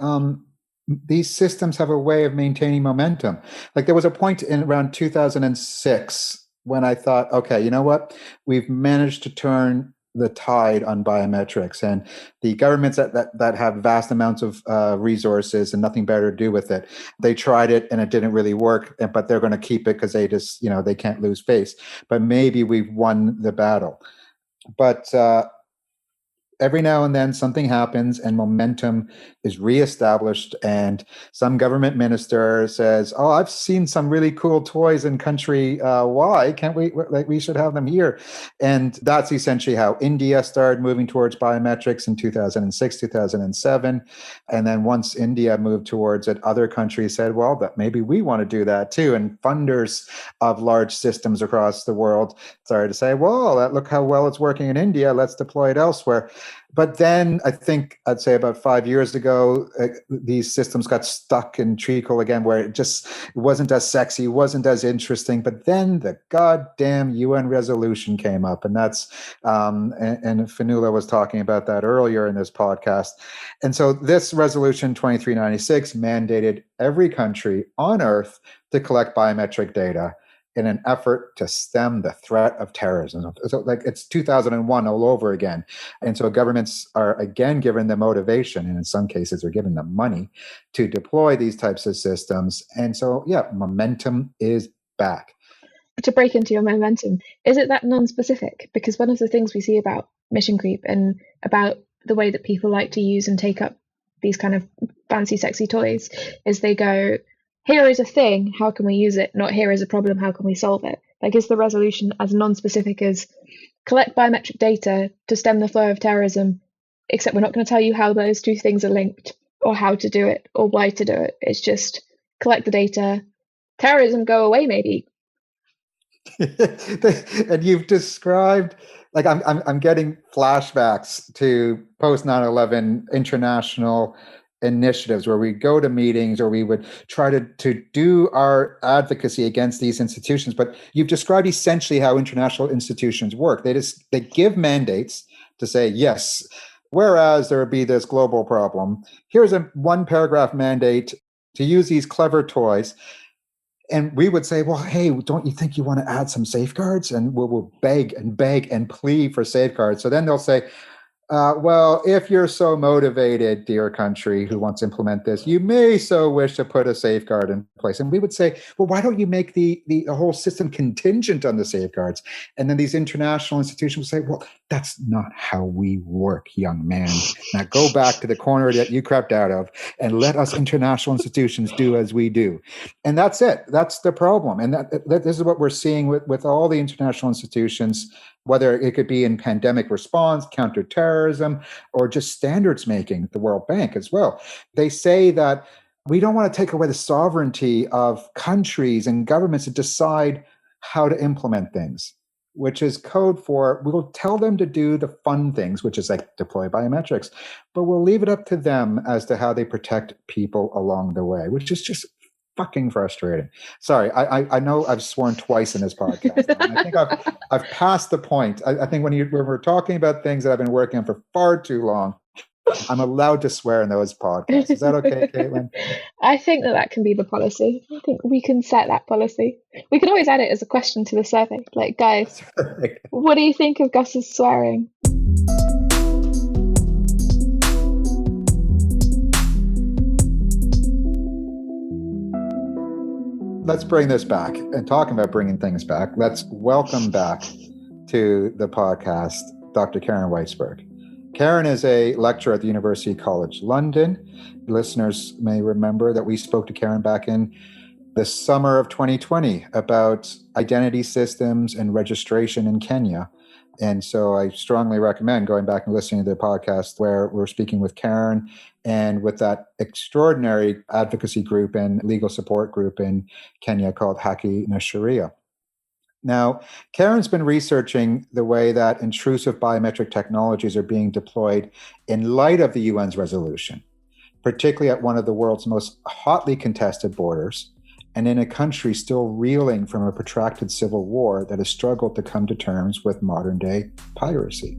these systems have a way of maintaining momentum. Like, there was a point in around 2006 when I thought, okay, you know what? We've managed to turn the tide on biometrics, and the governments that have vast amounts of resources and nothing better to do with it, they tried it and it didn't really work, but they're going to keep it because they just, they can't lose face. But maybe we've won the battle. But every now and then something happens and momentum is reestablished, and some government minister says, oh, I've seen some really cool toys in country Y. Can't we, we should have them here. And that's essentially how India started moving towards biometrics in 2006, 2007. And then once India moved towards it, other countries said, well, that maybe we want to do that too. And funders of large systems across the world started to say, well, look how well it's working in India. Let's deploy it elsewhere. But then I think I'd say about 5 years ago, these systems got stuck in treacle again, where it wasn't as sexy, wasn't as interesting. But then the goddamn UN resolution came up, and that's and Fionnuala was talking about that earlier in this podcast. And so this resolution 2396 mandated every country on Earth to collect biometric data in an effort to stem the threat of terrorism. So it's 2001 all over again. And so governments are again given the motivation, and in some cases are given the money to deploy these types of systems. And so, momentum is back. To break into your momentum, is it that non-specific? Because one of the things we see about mission creep and about the way that people like to use and take up these kind of fancy, sexy toys is they go, here is a thing, how can we use it? Not here is a problem, how can we solve it? Like, is the resolution as non-specific as collect biometric data to stem the flow of terrorism, except we're not going to tell you how those two things are linked or how to do it or why to do it. It's just collect the data, terrorism go away maybe. And you've described, like, I'm getting flashbacks to post 9/11 international initiatives where we go to meetings or we would try to do our advocacy against these institutions. But you've described essentially how international institutions work. They give mandates to say, yes, whereas there would be this global problem, here's a one paragraph mandate to use these clever toys. And we would say, well, hey, don't you think you want to add some safeguards? And we'll beg and plead for safeguards. So then they'll say, well, if you're so motivated, dear country who wants to implement this, you may so wish to put a safeguard in place. And we would say, well, why don't you make the whole system contingent on the safeguards? And then these international institutions would say, well, that's not how we work, young man. Now go back to the corner that you crept out of and let us international institutions do as we do. And that's it. That's the problem. And this is what we're seeing with all the international institutions, whether it could be in pandemic response, counterterrorism, or just standards making, the World Bank as well. They say that we don't want to take away the sovereignty of countries and governments to decide how to implement things, which is code for we'll tell them to do the fun things, which is like deploy biometrics, but we'll leave it up to them as to how they protect people along the way, which is just fucking frustrating. Sorry, I know I've sworn twice in this podcast. I think I've passed the point. I think when we're talking about things that I've been working on for far too long, I'm allowed to swear in those podcasts. Is that okay, Caitlin? I think that can be the policy. I think we can set that policy. We can always add it as a question to the survey. Like, guys, what do you think of Gus's swearing? Let's bring this back. And talking about bringing things back, let's welcome back to the podcast Dr. Karen Weisberg. Karen is a lecturer at the University College London. Listeners may remember that we spoke to Karen back in the summer of 2020 about identity systems and registration in Kenya. And so I strongly recommend going back and listening to the podcast where we're speaking with Karen and with that extraordinary advocacy group and legal support group in Kenya called Haki na Sharia. Now, Karen's been researching the way that intrusive biometric technologies are being deployed in light of the UN's resolution, particularly at one of the world's most hotly contested borders, and in a country still reeling from a protracted civil war that has struggled to come to terms with modern-day piracy.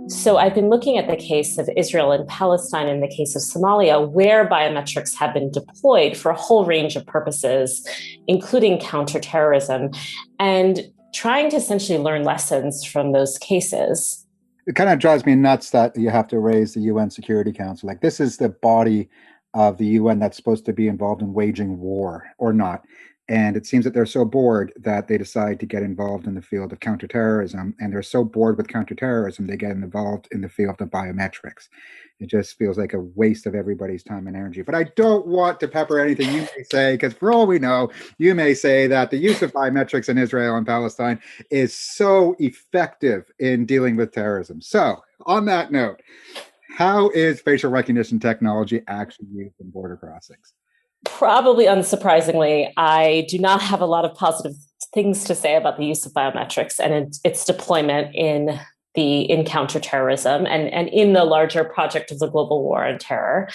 So I've been looking at the case of Israel and Palestine and the case of Somalia, where biometrics have been deployed for a whole range of purposes, including counterterrorism, and trying to essentially learn lessons from those cases. It kind of drives me nuts that you have to raise the UN Security Council. Like, this is the body of the UN that's supposed to be involved in waging war or not. And it seems that they're so bored that they decide to get involved in the field of counterterrorism. And they're so bored with counterterrorism, they get involved in the field of biometrics. It just feels like a waste of everybody's time and energy. But I don't want to pepper anything you may say, because for all we know, you may say that the use of biometrics in Israel and Palestine is so effective in dealing with terrorism. So on that note, how is facial recognition technology actually used in border crossings? Probably unsurprisingly, I do not have a lot of positive things to say about the use of biometrics and its deployment in counterterrorism and in the larger project of the global war on terror.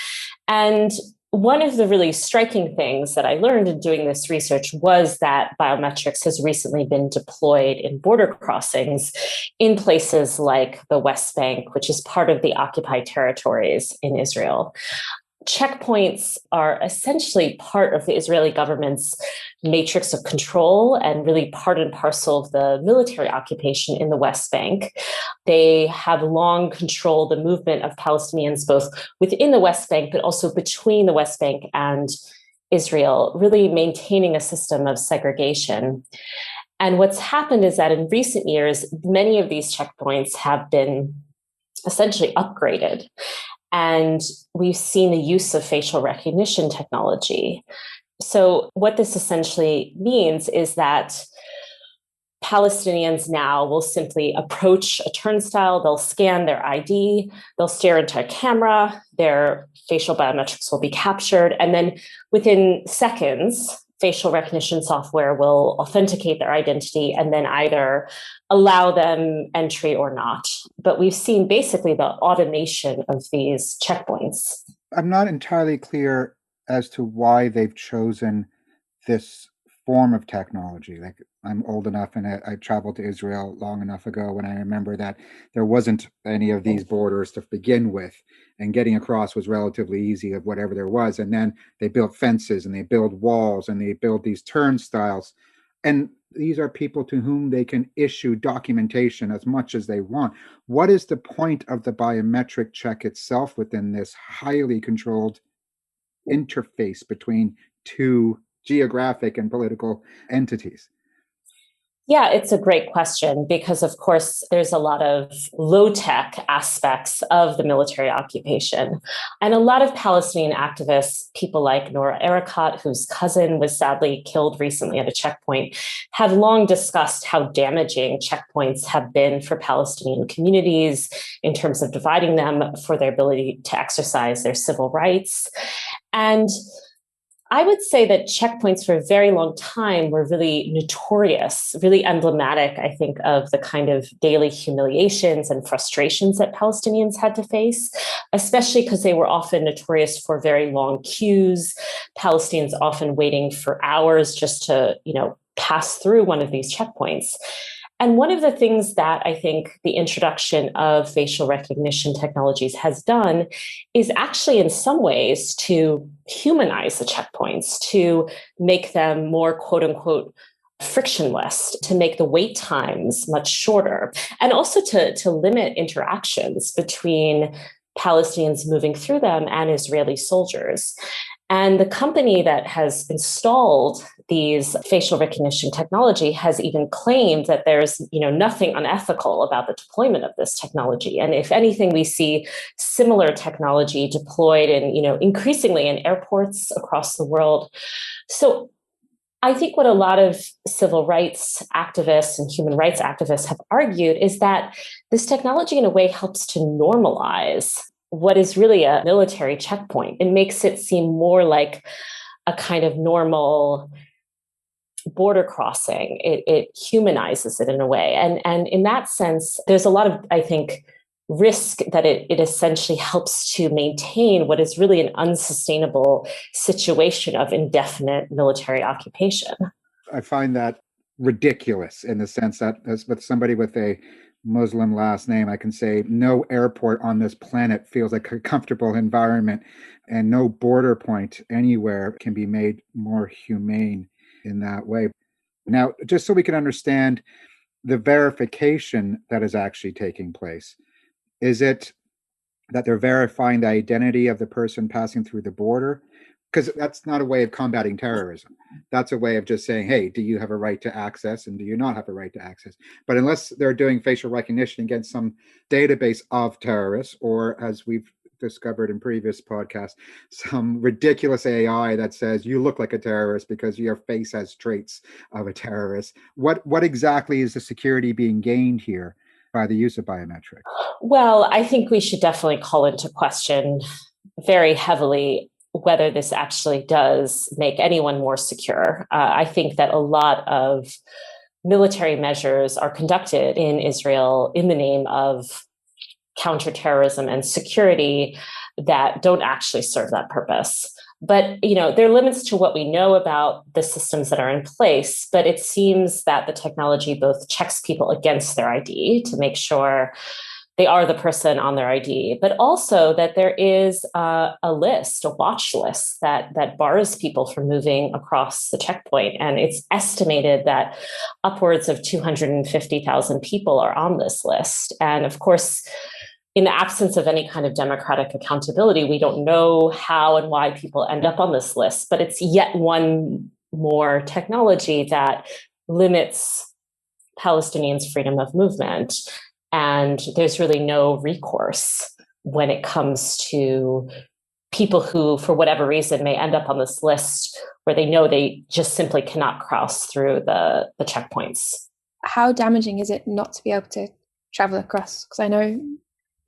And one of the really striking things that I learned in doing this research was that biometrics has recently been deployed in border crossings in places like the West Bank, which is part of the occupied territories in Israel. Checkpoints are essentially part of the Israeli government's matrix of control and really part and parcel of the military occupation in the West Bank. They have long controlled the movement of Palestinians both within the West Bank, but also between the West Bank and Israel, really maintaining a system of segregation. And what's happened is that in recent years, many of these checkpoints have been essentially upgraded. And we've seen the use of facial recognition technology. So what this essentially means is that Palestinians now will simply approach a turnstile, they'll scan their ID, they'll stare into a camera, their facial biometrics will be captured, and then within seconds, facial recognition software will authenticate their identity and then either allow them entry or not. But we've seen basically the automation of these checkpoints. I'm not entirely clear as to why they've chosen this form of technology. Like, I'm old enough and I traveled to Israel long enough ago when I remember that there wasn't any of these borders to begin with, and getting across was relatively easy of whatever there was. And then they built fences and they build walls and they build these turnstiles. And these are people to whom they can issue documentation as much as they want. What is the point of the biometric check itself within this highly controlled interface between two geographic and political entities? Yeah, it's a great question because, of course, there's a lot of low-tech aspects of the military occupation. And a lot of Palestinian activists, people like Noura Erakat, whose cousin was sadly killed recently at a checkpoint, have long discussed how damaging checkpoints have been for Palestinian communities in terms of dividing them for their ability to exercise their civil rights. And I would say that checkpoints for a very long time were really notorious, really emblematic, I think, of the kind of daily humiliations and frustrations that Palestinians had to face, especially because they were often notorious for very long queues, Palestinians often waiting for hours just to, pass through one of these checkpoints. And one of the things that I think the introduction of facial recognition technologies has done is actually in some ways to humanize the checkpoints, to make them more quote unquote frictionless, to make the wait times much shorter, and also to limit interactions between Palestinians moving through them and Israeli soldiers. And the company that has installed these facial recognition technology has even claimed that there's, nothing unethical about the deployment of this technology. And if anything, we see similar technology deployed in, increasingly in airports across the world. So I think what a lot of civil rights activists and human rights activists have argued is that this technology in a way helps to normalize what is really a military checkpoint. It makes it seem more like a kind of normal border crossing. It humanizes it in a way. And in that sense, there's a lot of, I think, risk that it essentially helps to maintain what is really an unsustainable situation of indefinite military occupation. I find that ridiculous in the sense that, as with somebody with a Muslim last name, I can say no airport on this planet feels like a comfortable environment, and no border point anywhere can be made more humane in that way. Now, just so we can understand the verification that is actually taking place, is it that they're verifying the identity of the person passing through the border? Because that's not a way of combating terrorism. That's a way of just saying, hey, do you have a right to access and do you not have a right to access? But unless they're doing facial recognition against some database of terrorists, or as we've discovered in previous podcasts, some ridiculous AI that says you look like a terrorist because your face has traits of a terrorist. What exactly is the security being gained here by the use of biometrics? Well, I think we should definitely call into question very heavily whether this actually does make anyone more secure. I think that a lot of military measures are conducted in Israel in the name of counterterrorism and security that don't actually serve that purpose. But, there are limits to what we know about the systems that are in place, but it seems that the technology both checks people against their ID to make sure they are the person on their ID, but also that there is a watch list that bars people from moving across the checkpoint. And it's estimated that upwards of 250,000 people are on this list. And of course, in the absence of any kind of democratic accountability, we don't know how and why people end up on this list, but it's yet one more technology that limits Palestinians' freedom of movement. And there's really no recourse when it comes to people who, for whatever reason, may end up on this list where they know they just simply cannot cross through the checkpoints. How damaging is it not to be able to travel across? Because I know,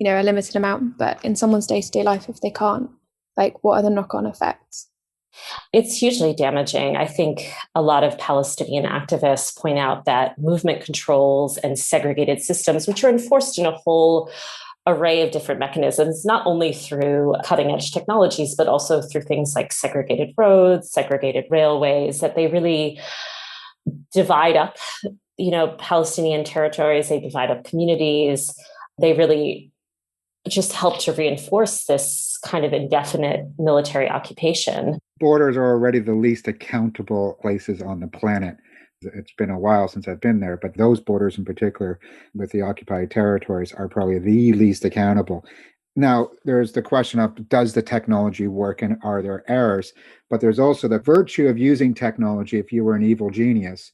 a limited amount, but in someone's day-to-day life, if they can't, what are the knock-on effects? It's hugely damaging. I think a lot of Palestinian activists point out that movement controls and segregated systems, which are enforced in a whole array of different mechanisms, not only through cutting edge technologies, but also through things like segregated roads, segregated railways, that they really divide up, Palestinian territories, they divide up communities. They really just help to reinforce this kind of indefinite military occupation. Borders are already the least accountable places on the planet. It's been a while since I've been there, but those borders in particular with the occupied territories are probably the least accountable. Now, there's the question of, does the technology work and are there errors? But there's also the virtue of using technology, if you were an evil genius,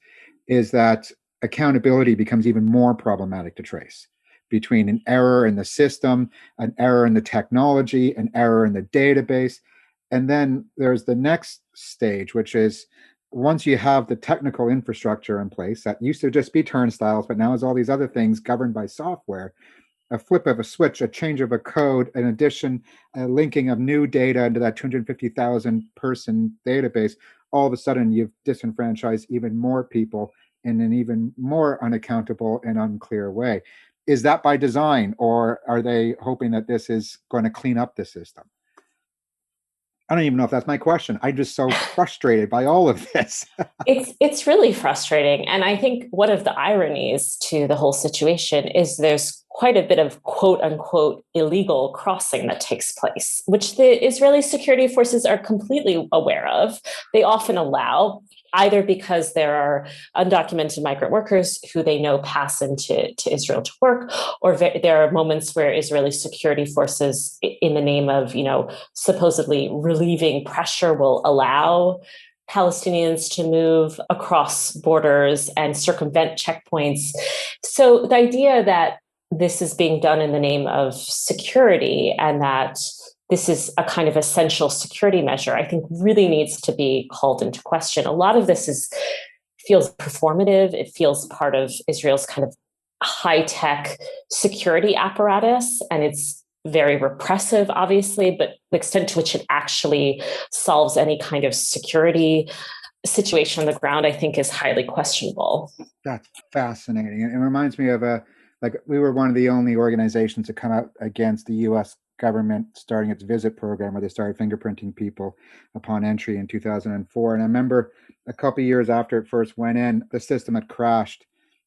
is that accountability becomes even more problematic to trace between an error in the system, an error in the technology, an error in the database. And then there's the next stage, which is once you have the technical infrastructure in place, that used to just be turnstiles, but now is all these other things governed by software, a flip of a switch, a change of a code, an addition, a linking of new data into that 250,000 person database, all of a sudden you've disenfranchised even more people in an even more unaccountable and unclear way. Is that by design, or are they hoping that this is going to clean up the system? I don't even know if that's my question. I'm just so frustrated by all of this. It's really frustrating. And I think one of the ironies to the whole situation is there's quite a bit of quote unquote illegal crossing that takes place, which the Israeli security forces are completely aware of. They often allow, either because there are undocumented migrant workers who they know pass into Israel to work, or there are moments where Israeli security forces, in the name of, supposedly relieving pressure, will allow Palestinians to move across borders and circumvent checkpoints. So the idea that this is being done in the name of security and that this is a kind of essential security measure, I think really needs to be called into question. A lot of this feels performative. It feels part of Israel's kind of high-tech security apparatus, and it's very repressive, obviously, but the extent to which it actually solves any kind of security situation on the ground, I think, is highly questionable. That's fascinating. It reminds me of we were one of the only organizations to come out against the U.S. government starting its visit program, where they started fingerprinting people upon entry in 2004. And I remember a couple of years after it first went in, the system had crashed,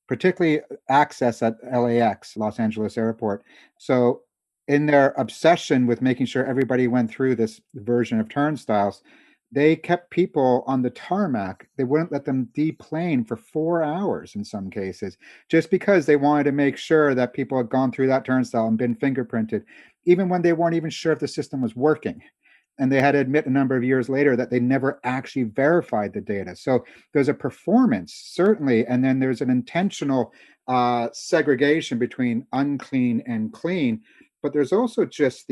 particularly access at LAX, Los Angeles Airport. So in their obsession with making sure everybody went through this version of turnstiles, they kept people on the tarmac. They wouldn't let them deplane for 4 hours in some cases, just because they wanted to make sure that people had gone through that turnstile and been fingerprinted, even when they weren't even sure if the system was working. And they had to admit a number of years later that they never actually verified the data. So there's a performance, certainly, and then there's an intentional segregation between unclean and clean. But there's also just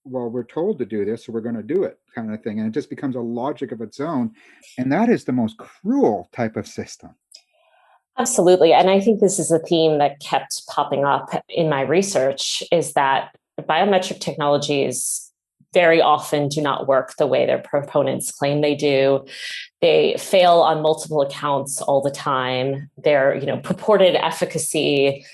well, we're told to do this, so we're going to do it kind of thing. And it just becomes a logic of its own. And that is the most cruel type of system. Absolutely. And I think this is a theme that kept popping up in my research, is that biometric technologies very often do not work the way their proponents claim they do. They fail on multiple accounts all the time. Their, purported efficacy,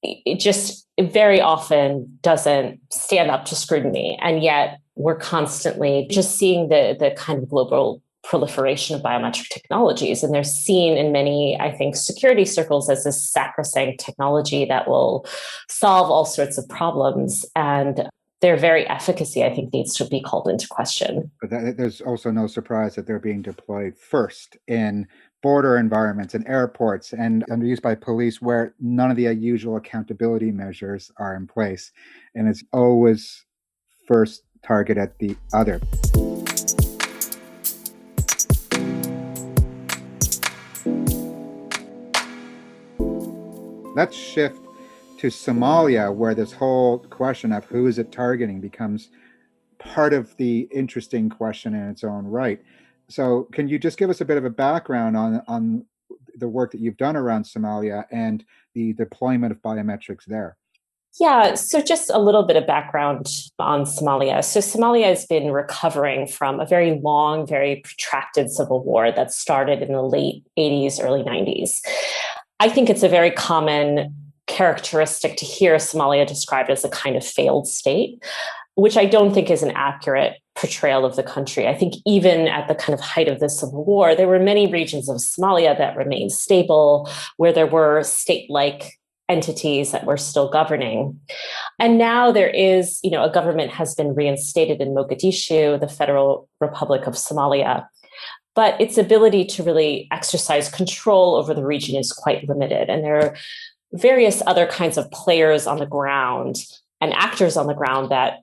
it just very often doesn't stand up to scrutiny. And yet we're constantly just seeing the kind of global proliferation of biometric technologies. And they're seen in many, I think, security circles as this sacrosanct technology that will solve all sorts of problems. And their very efficacy, I think, needs to be called into question. But there's also no surprise that they're being deployed first in border environments and airports and used by police where none of the usual accountability measures are in place. And it's always first target at the other. Let's shift to Somalia, where this whole question of who is it targeting becomes part of the interesting question in its own right. So can you just give us a bit of a background on the work that you've done around Somalia and the deployment of biometrics there? Yeah, so just a little bit of background on Somalia. So Somalia has been recovering from a very long, very protracted civil war that started in the late 80s, early 90s. I think it's a very common characteristic to hear Somalia described as a kind of failed state, which I don't think is an accurate portrayal of the country. I think even at the kind of height of the civil war, there were many regions of Somalia that remained stable, where there were state-like entities that were still governing. And now there is, a government has been reinstated in Mogadishu, the Federal Republic of Somalia. But its ability to really exercise control over the region is quite limited. And there are various other kinds of players on the ground and actors on the ground that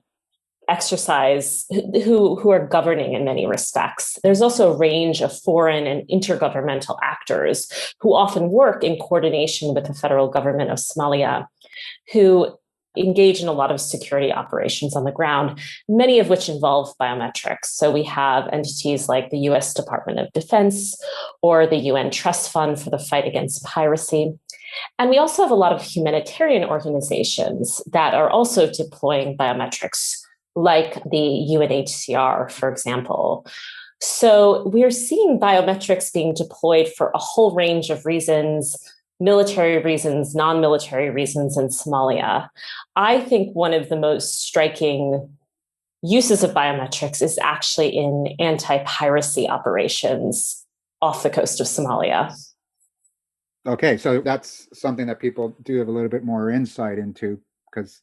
exercise who are governing in many respects. There's also a range of foreign and intergovernmental actors who often work in coordination with the federal government of Somalia, who engage in a lot of security operations on the ground, many of which involve biometrics. So we have entities like the US Department of Defense or the UN Trust Fund for the fight against piracy. And we also have a lot of humanitarian organizations that are also deploying biometrics, like the UNHCR, for example. So we're seeing biometrics being deployed for a whole range of reasons, military reasons, non-military reasons in Somalia. I think one of the most striking uses of biometrics is actually in anti-piracy operations off the coast of Somalia. Okay, so that's something that people do have a little bit more insight into because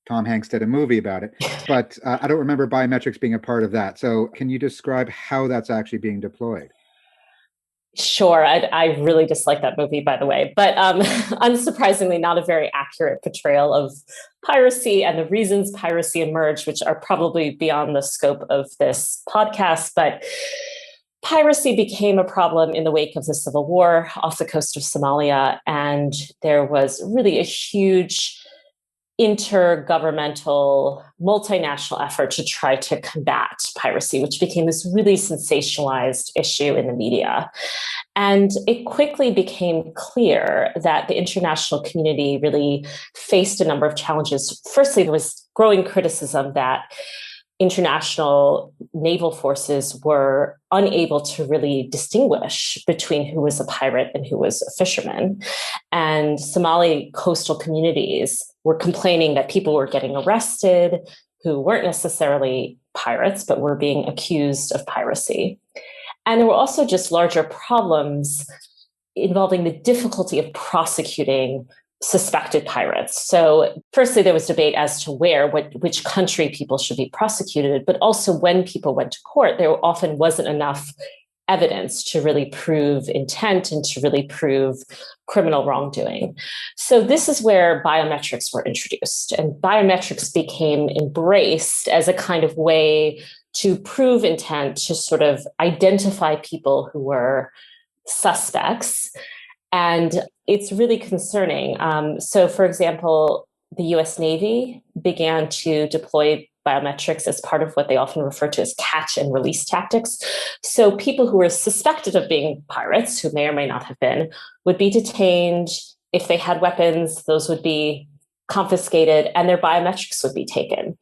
Tom Hanks did a movie about it, but I don't remember biometrics being a part of that. So can you describe how that's actually being deployed? Sure. I really dislike that movie, by the way, but unsurprisingly, not a very accurate portrayal of piracy and the reasons piracy emerged, which are probably beyond the scope of this podcast. But piracy became a problem in the wake of the civil war off the coast of Somalia, and there was really a huge intergovernmental, multinational effort to try to combat piracy, which became this really sensationalized issue in the media. And it quickly became clear that the international community really faced a number of challenges. Firstly, there was growing criticism that international naval forces were unable to really distinguish between who was a pirate and who was a fisherman. And Somali coastal communities were complaining that people were getting arrested who weren't necessarily pirates, but were being accused of piracy. And there were also just larger problems involving the difficulty of prosecuting suspected pirates. So firstly, there was debate as to which country people should be prosecuted, but also when people went to court, there often wasn't enough evidence to really prove intent and to really prove criminal wrongdoing. So this is where biometrics were introduced, and biometrics became embraced as a kind of way to prove intent, to sort of identify people who were suspects. And it's really concerning. So, for example, the US Navy began to deploy biometrics as part of what they often refer to as catch and release tactics. So people who were suspected of being pirates, who may or may not have been, would be detained. If they had weapons, those would be confiscated and their biometrics would be taken.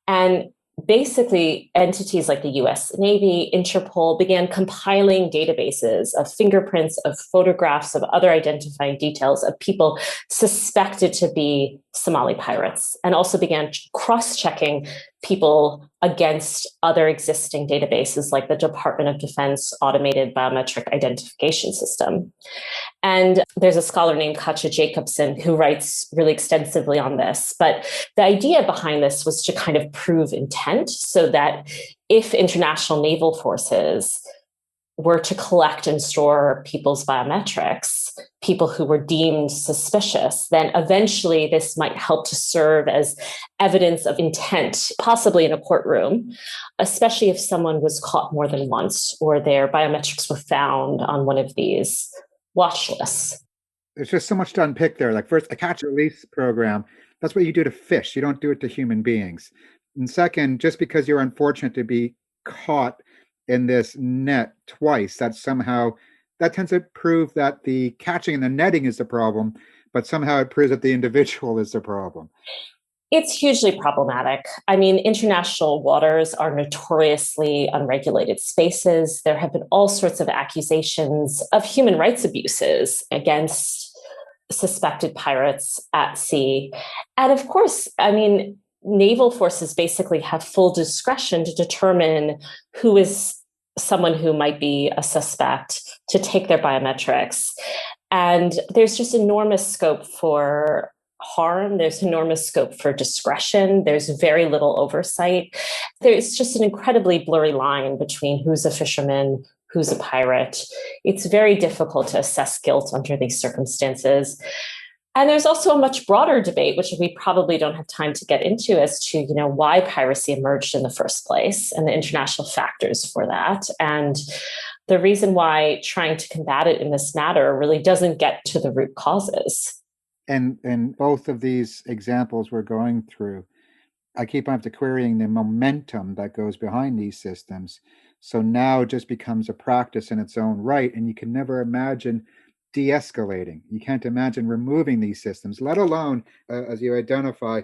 And basically, entities like the US Navy, Interpol began compiling databases of fingerprints, of photographs, of other identifying details of people suspected to be Somali pirates, and also began cross-checking people against other existing databases like the Department of Defense Automated Biometric Identification System. And there's a scholar named Katja Jacobson who writes really extensively on this. But the idea behind this was to kind of prove intent so that if international naval forces were to collect and store people's biometrics, people who were deemed suspicious, then eventually this might help to serve as evidence of intent, possibly in a courtroom, especially if someone was caught more than once or their biometrics were found on one of these watch lists. There's just so much to unpick there. Like, first, a catch and release program, that's what you do to fish. You don't do it to human beings. And second, just because you're unfortunate to be caught in this net twice, that tends to prove that the catching and the netting is the problem, but somehow it proves that the individual is the problem. It's hugely problematic. I mean, international waters are notoriously unregulated spaces. There have been all sorts of accusations of human rights abuses against suspected pirates at sea. And of course, I mean, naval forces basically have full discretion to determine who is someone who might be a suspect, to take their biometrics. And there's just enormous scope for harm. There's enormous scope for discretion. There's very little oversight. There's just an incredibly blurry line between who's a fisherman, who's a pirate. It's very difficult to assess guilt under these circumstances. And there's also a much broader debate, which we probably don't have time to get into, as to, why piracy emerged in the first place and the international factors for that. And the reason why trying to combat it in this matter really doesn't get to the root causes. And both of these examples we're going through, I keep on to querying the momentum that goes behind these systems. So now it just becomes a practice in its own right, and you can never imagine de-escalating. You can't imagine removing these systems, let alone, as you identify,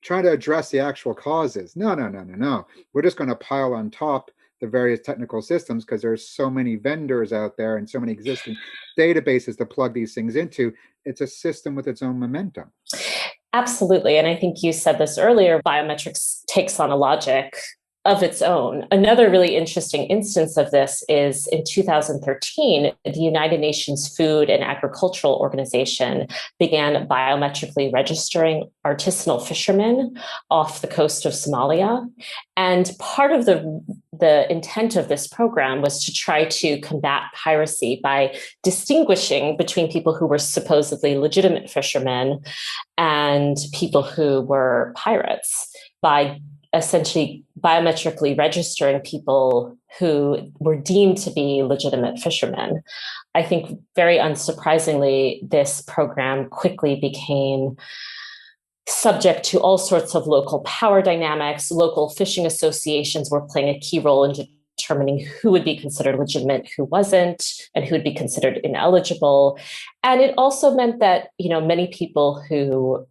trying to address the actual causes. No. We're just going to pile on top the various technical systems because there's so many vendors out there and so many existing databases to plug these things into. It's a system with its own momentum. Absolutely. And I think you said this earlier, biometrics takes on a logic of its own. Another really interesting instance of this is in 2013, the United Nations Food and Agricultural Organization began biometrically registering artisanal fishermen off the coast of Somalia. And part of the intent of this program was to try to combat piracy by distinguishing between people who were supposedly legitimate fishermen and people who were pirates by essentially biometrically registering people who were deemed to be legitimate fishermen. I think very unsurprisingly, this program quickly became subject to all sorts of local power dynamics. Local fishing associations were playing a key role in determining who would be considered legitimate, who wasn't, and who would be considered ineligible. And it also meant that, many people who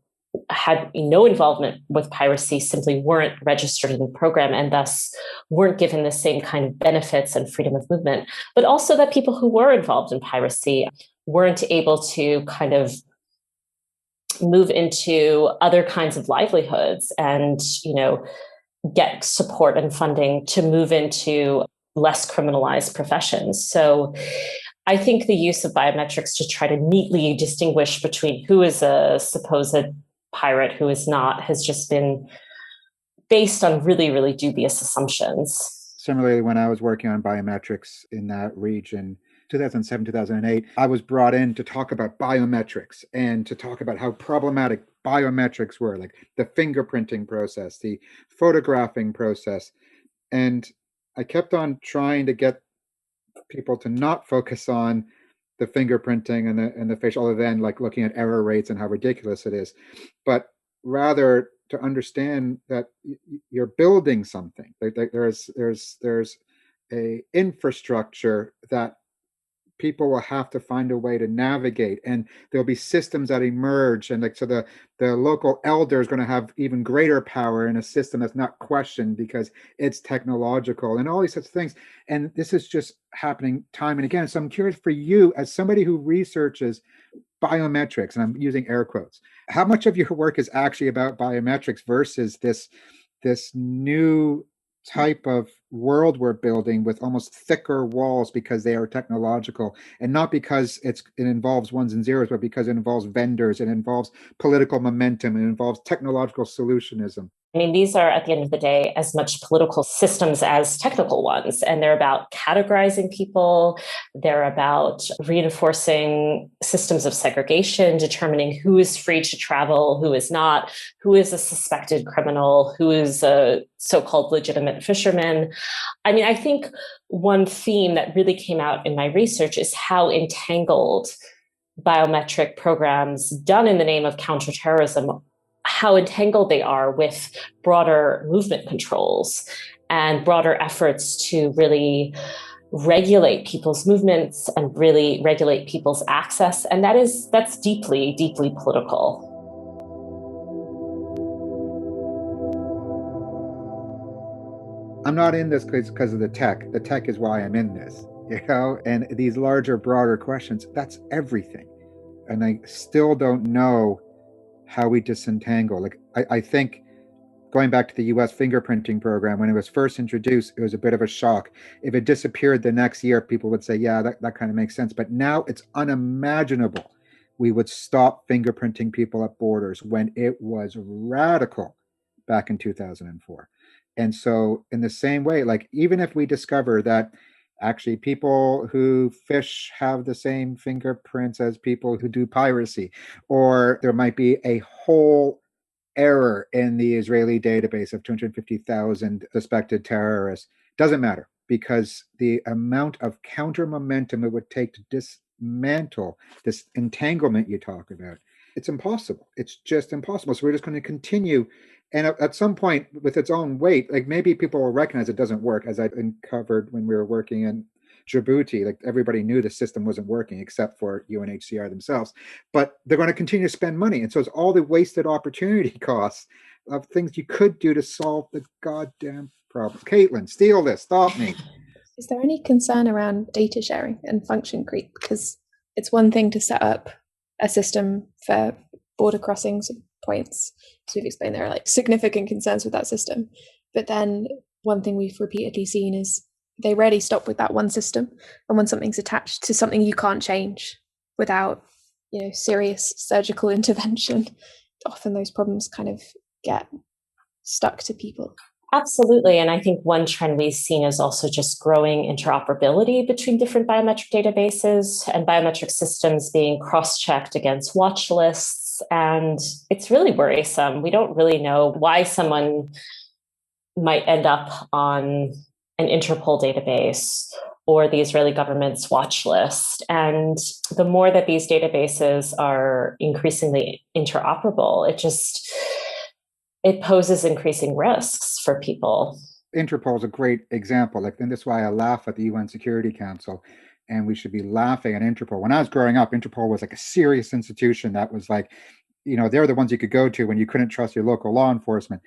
had no involvement with piracy simply weren't registered in the program and thus weren't given the same kind of benefits and freedom of movement, but also that people who were involved in piracy weren't able to kind of move into other kinds of livelihoods and, get support and funding to move into less criminalized professions. So I think the use of biometrics to try to neatly distinguish between who is a supposed pirate, who is not, has just been based on really, really dubious assumptions. Similarly, when I was working on biometrics in that region, 2007, 2008, I was brought in to talk about biometrics and to talk about how problematic biometrics were, like the fingerprinting process, the photographing process. And I kept on trying to get people to not focus on the fingerprinting and the facial, other than like looking at error rates and how ridiculous it is, but rather to understand that you're building something. There's a infrastructure that people will have to find a way to navigate, and there'll be systems that emerge, and so the local elder is going to have even greater power in a system that's not questioned because it's technological and all these sorts of things. And this is just happening time and again. So I'm curious for you, as somebody who researches biometrics, and I'm using air quotes, how much of your work is actually about biometrics versus this new type of world we're building with almost thicker walls because they are technological, and not because it involves ones and zeros, but because it involves vendors, it involves political momentum, it involves technological solutionism? I mean, these are, at the end of the day, as much political systems as technical ones. And they're about categorizing people. They're about reinforcing systems of segregation, determining who is free to travel, who is not, who is a suspected criminal, who is a so-called legitimate fisherman. I mean, I think one theme that really came out in my research is how entangled biometric programs done in the name of counterterrorism, how entangled they are with broader movement controls and broader efforts to really regulate people's movements and really regulate people's access. And that's deeply, deeply political. I'm not in this because of the tech. The tech is why I'm in this, and these larger, broader questions, that's everything. And I still don't know how we disentangle. Like, I think going back to the US fingerprinting program, when it was first introduced, it was a bit of a shock. If it disappeared the next year, people would say, yeah, that kind of makes sense. But now it's unimaginable we would stop fingerprinting people at borders when it was radical back in 2004. And so in the same way, like, even if we discover that actually people who fish have the same fingerprints as people who do piracy, or there might be a whole error in the Israeli database of 250,000 suspected terrorists, doesn't matter, because the amount of counter momentum it would take to dismantle this entanglement you talk about, it's impossible. It's just impossible. So we're just going to continue. And at some point, with its own weight, like, maybe people will recognize it doesn't work, as I uncovered when we were working in Djibouti. Like, everybody knew the system wasn't working except for UNHCR themselves, but they're going to continue to spend money. And so it's all the wasted opportunity costs of things you could do to solve the goddamn problem. Caitlin, steal this, stop me. Is there any concern around data sharing and function creep? Because it's one thing to set up a system for border crossings points. So we've explained there are like significant concerns with that system. But then one thing we've repeatedly seen is they rarely stop with that one system. And when something's attached to something you can't change without, serious surgical intervention, often those problems kind of get stuck to people. Absolutely. And I think one trend we've seen is also just growing interoperability between different biometric databases and biometric systems being cross-checked against watch lists. And it's really worrisome. We don't really know why someone might end up on an Interpol database or the Israeli government's watch list. And the more that these databases are increasingly interoperable, it poses increasing risks for people. Interpol is a great example. And that's why I laugh at the UN Security Council, and we should be laughing at Interpol. When I was growing up, Interpol was like a serious institution that was like, they're the ones you could go to when you couldn't trust your local law enforcement.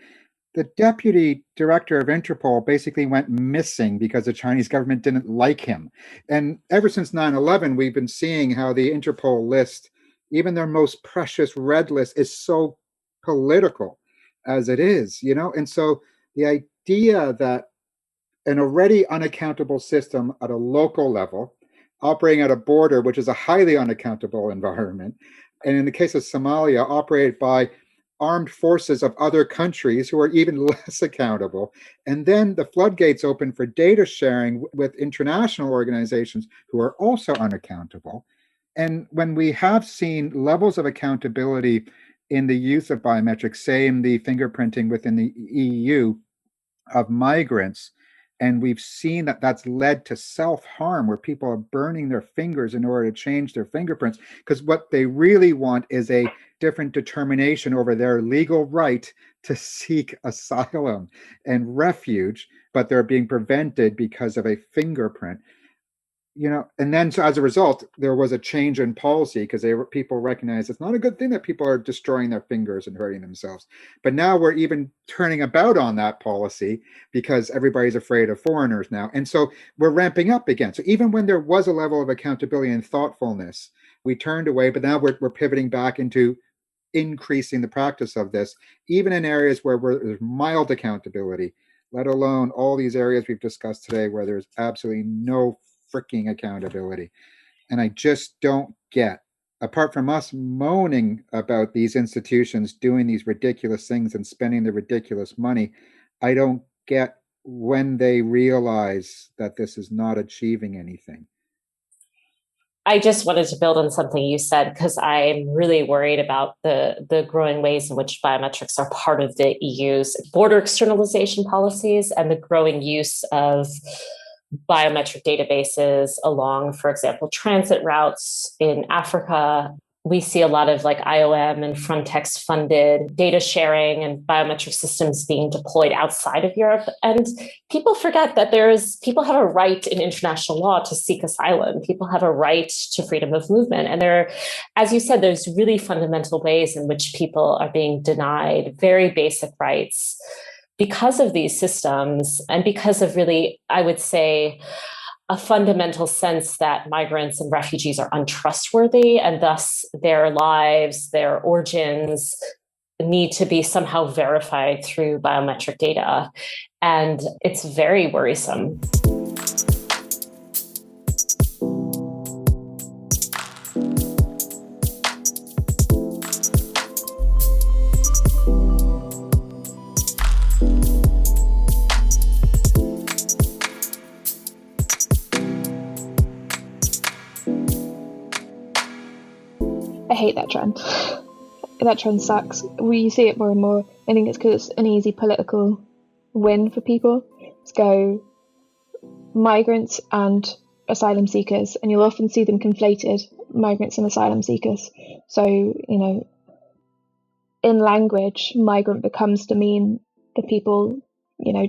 The deputy director of Interpol basically went missing because the Chinese government didn't like him. And ever since 9/11, we've been seeing how the Interpol list, even their most precious red list, is so political as it is, And so the idea that an already unaccountable system at a local level, operating at a border, which is a highly unaccountable environment, and in the case of Somalia, operated by armed forces of other countries who are even less accountable, and then the floodgates open for data sharing with international organizations who are also unaccountable. And when we have seen levels of accountability in the use of biometrics, say in the fingerprinting within the EU of migrants, and we've seen that that's led to self-harm, where people are burning their fingers in order to change their fingerprints, because what they really want is a different determination over their legal right to seek asylum and refuge, but they're being prevented because of a fingerprint. And then so as a result, there was a change in policy because people recognize it's not a good thing that people are destroying their fingers and hurting themselves. But now we're even turning about on that policy because everybody's afraid of foreigners now. And so we're ramping up again. So even when there was a level of accountability and thoughtfulness, we turned away, but now we're pivoting back into increasing the practice of this, even in areas where there's mild accountability, let alone all these areas we've discussed today where there's absolutely no freaking accountability. And I just don't get, apart from us moaning about these institutions doing these ridiculous things and spending the ridiculous money, I don't get when they realize that this is not achieving anything. I just wanted to build on something you said, because I'm really worried about the growing ways in which biometrics are part of the EU's border externalization policies and the growing use of biometric databases along, for example, transit routes in Africa. we see a lot of like IOM and Frontex funded data sharing and biometric systems being deployed outside of Europe. And people forget that people have a right in international law to seek asylum. People have a right to freedom of movement. And as you said, there's really fundamental ways in which people are being denied very basic rights because of these systems and because of really, I would say, a fundamental sense that migrants and refugees are untrustworthy, and thus their lives, their origins need to be somehow verified through biometric data. And it's very worrisome. I hate that trend. That trend sucks. We see it more and more. I think it's because it's an easy political win for people to go migrants and asylum seekers, and you'll often see them conflated, migrants and asylum seekers. So, in language, migrant becomes to mean the people,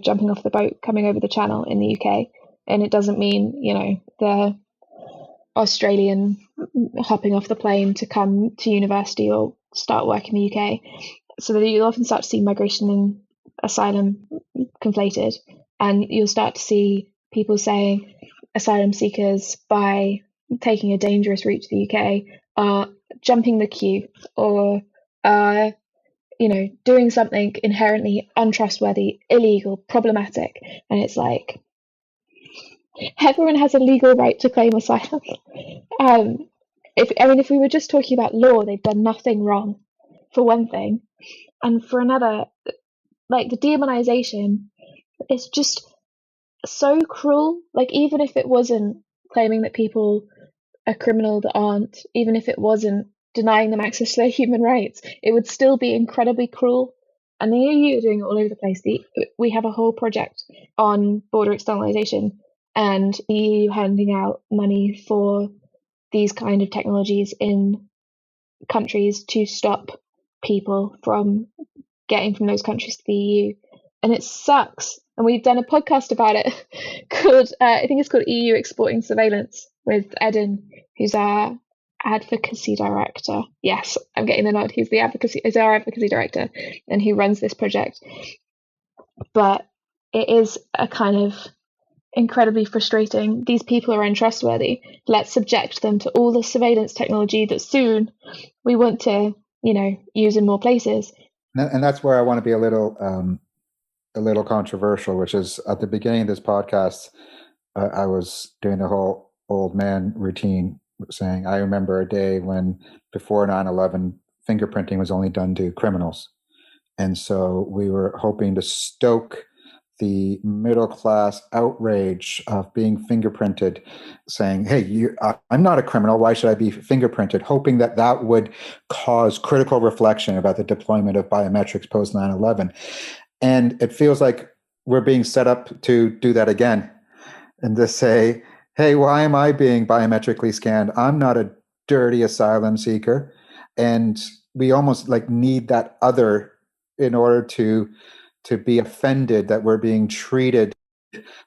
jumping off the boat, coming over the channel in the UK. And it doesn't mean, the Australian hopping off the plane to come to university or start work in the UK. So that you'll often start to see migration and asylum conflated, and you'll start to see people saying asylum seekers, by taking a dangerous route to the UK, are jumping the queue or are, doing something inherently untrustworthy, illegal, problematic. And it's like, everyone has a legal right to claim asylum. If we were just talking about law, they've done nothing wrong, for one thing. And for another, like, the demonization is just so cruel. Like, even if it wasn't claiming that people are criminal that aren't, even if it wasn't denying them access to their human rights, it would still be incredibly cruel. And the EU are doing it all over the place. We have a whole project on border externalization, and the EU handing out money for these kind of technologies in countries to stop people from getting from those countries to the EU. And it sucks. And we've done a podcast about it called, I think it's called EU Exporting Surveillance, with Eden, who's our advocacy director. Yes, I'm getting the nod. He's our advocacy director, and he runs this project. But it is a kind of incredibly frustrating. These people are untrustworthy. Let's subject them to all the surveillance technology that soon we want to, use in more places. And that's where I want to be a little controversial, which is at the beginning of this podcast, I was doing the whole old man routine, saying I remember a day when before 9/11, fingerprinting was only done to criminals. And so we were hoping to stoke the middle class outrage of being fingerprinted, saying, hey, I'm not a criminal. Why should I be fingerprinted? Hoping that would cause critical reflection about the deployment of biometrics post 9/11. And it feels like we're being set up to do that again and to say, hey, why am I being biometrically scanned? I'm not a dirty asylum seeker. And we almost need that other in order to be offended that we're being treated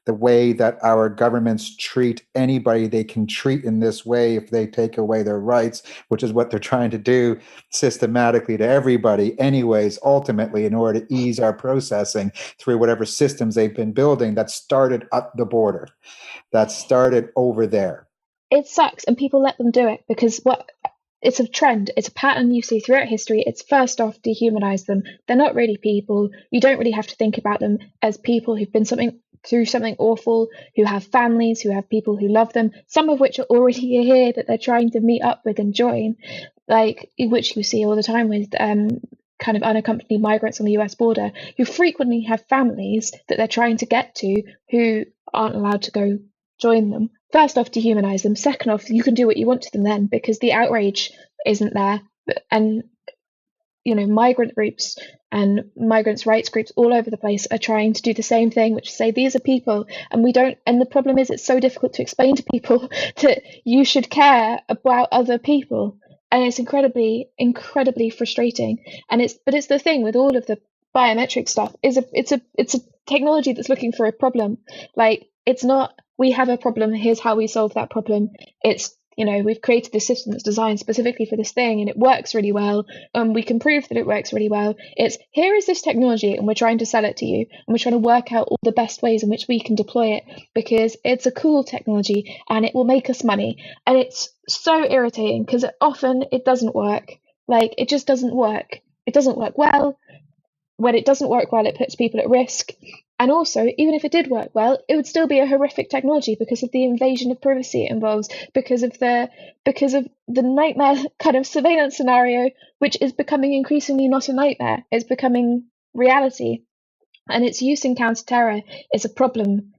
the way that our governments treat anybody they can treat in this way if they take away their rights, which is what they're trying to do systematically to everybody anyways, ultimately, in order to ease our processing through whatever systems they've been building that started at the border, that started over there. It sucks, and people let them do it because it's a trend. It's a pattern you see throughout history. It's first off, dehumanize them. They're not really people. You don't really have to think about them as people who've been through something awful, who have families, who have people who love them, some of which are already here that they're trying to meet up with and join, which you see all the time with kind of unaccompanied migrants on the US border, who frequently have families that they're trying to get to who aren't allowed to go join them. First off, dehumanize them. Second off, you can do what you want to them then, because the outrage isn't there. And, migrant groups and migrants' rights groups all over the place are trying to do the same thing, which is say these are people, and the problem is it's so difficult to explain to people that you should care about other people. And it's incredibly, incredibly frustrating. And it's the thing with all of the biometric stuff is it's a technology that's looking for a problem. Like, it's not, we have a problem, here's how we solve that problem. It's, we've created this system that's designed specifically for this thing and it works really well. We can prove that it works really well. It's, here is this technology and we're trying to sell it to you, and we're trying to work out all the best ways in which we can deploy it because it's a cool technology and it will make us money. And it's so irritating because often it doesn't work. Like, it just doesn't work. It doesn't work well. When it doesn't work well, it puts people at risk. And also, even if it did work well, it would still be a horrific technology because of the invasion of privacy it involves, because of the nightmare kind of surveillance scenario, which is becoming increasingly not a nightmare. It's becoming reality. And its use in counter-terror is a problem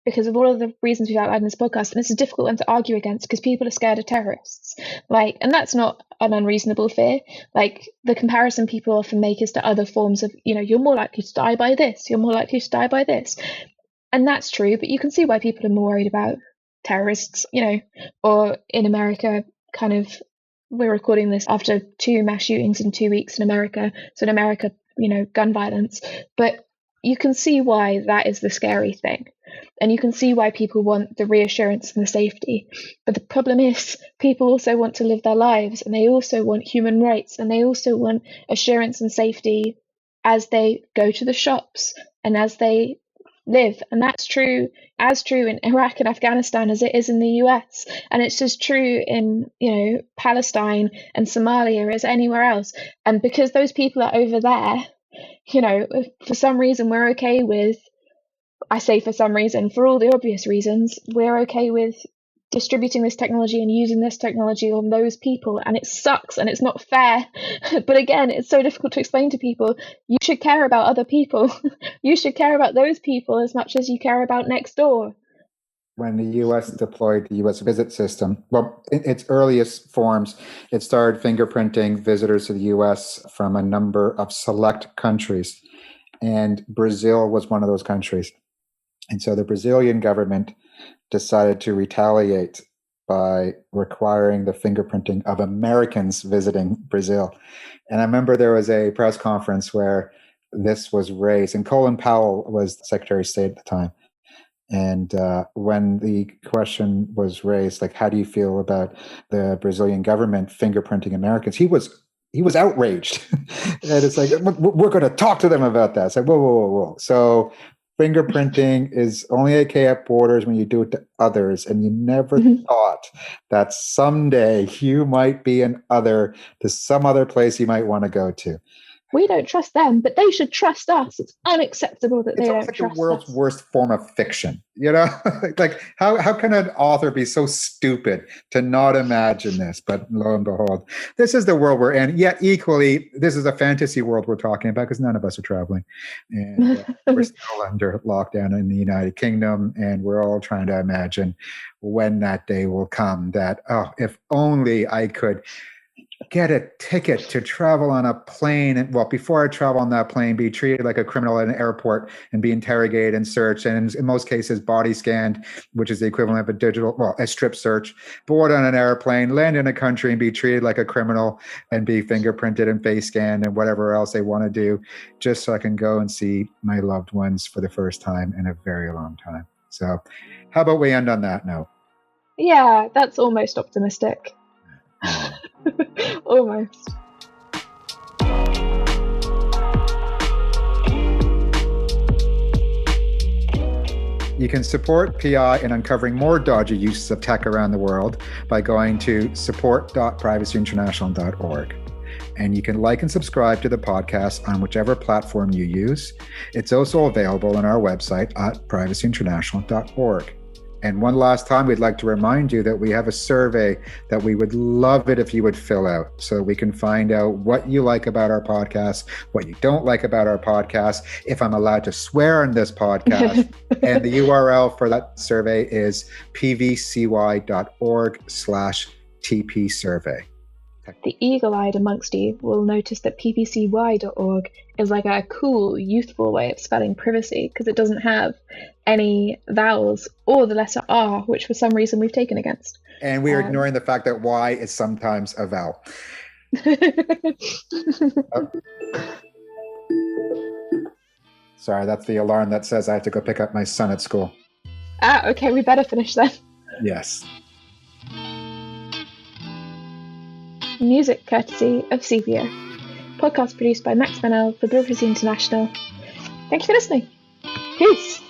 because of all of the reasons we've outlined in this podcast. And it's a difficult one to argue against because people are scared of terrorists. And that's not an unreasonable fear. Like, the comparison people often make is to other forms of, you're more likely to die by this, you're more likely to die by this. And that's true, but you can see why people are more worried about terrorists, or in America, kind of, we're recording this after 2 mass shootings in 2 weeks in America. So in America, gun violence. But you can see why that is the scary thing. And you can see why people want the reassurance and the safety. But the problem is, people also want to live their lives, and they also want human rights, and they also want assurance and safety as they go to the shops and as they live. And that's as true in Iraq and Afghanistan as it is in the US. And it's just true in, Palestine and Somalia as anywhere else. And because those people are over there, for some reason we're okay with, I say for some reason, for all the obvious reasons, we're okay with distributing this technology and using this technology on those people. And it sucks and it's not fair. But again, it's so difficult to explain to people. You should care about other people. You should care about those people as much as you care about next door. When the U.S. deployed the U.S. visit system, well, in its earliest forms, it started fingerprinting visitors to the U.S. from a number of select countries. And Brazil was one of those countries. And so the Brazilian government decided to retaliate by requiring the fingerprinting of Americans visiting Brazil. And I remember there was a press conference where this was raised, and Colin Powell was the Secretary of State at the time. And when the question was raised, like, how do you feel about the Brazilian government fingerprinting Americans? He was outraged. And it's like, we're going to talk to them about that. It's like, whoa. So fingerprinting is only okay at borders when you do it to others. And you never thought that someday you might be an other to some other place you might want to go to. We don't trust them, but they should trust us. It's unacceptable that they don't trust us. It's like the world's worst form of fiction, Like, how can an author be so stupid to not imagine this? But lo and behold, this is the world we're in. Yet equally, this is a fantasy world we're talking about because none of us are traveling. And we're still under lockdown in the United Kingdom, and we're all trying to imagine when that day will come that, if only I could get a ticket to travel on a plane, and before I travel on that plane, be treated like a criminal at an airport and be interrogated and searched, and in most cases body scanned, which is the equivalent of a strip search, board on an airplane, land in a country and be treated like a criminal and be fingerprinted and face scanned and whatever else they want to do, just so I can go and see my loved ones for the first time in a very long time. So how about we end on that note? Yeah, that's almost optimistic. Almost. You can support PI in uncovering more dodgy uses of tech around the world by going to support.privacyinternational.org. And you can like and subscribe to the podcast on whichever platform you use. It's also available on our website at privacyinternational.org. And one last time, we'd like to remind you that we have a survey that we would love it if you would fill out so we can find out what you like about our podcast, what you don't like about our podcast, if I'm allowed to swear in this podcast. And the URL for that survey is pvcy.org/TP survey. The eagle-eyed amongst you will notice that pvcy.org is like a cool, youthful way of spelling privacy because it doesn't have any vowels or the letter R, which for some reason we've taken against. And we are ignoring the fact that Y is sometimes a vowel. Sorry, that's the alarm that says I have to go pick up my son at school. Okay, we better finish then. Yes. Music courtesy of Sepia. Podcast produced by Max Manel for Bureaucracy International. Thank you for listening. Peace.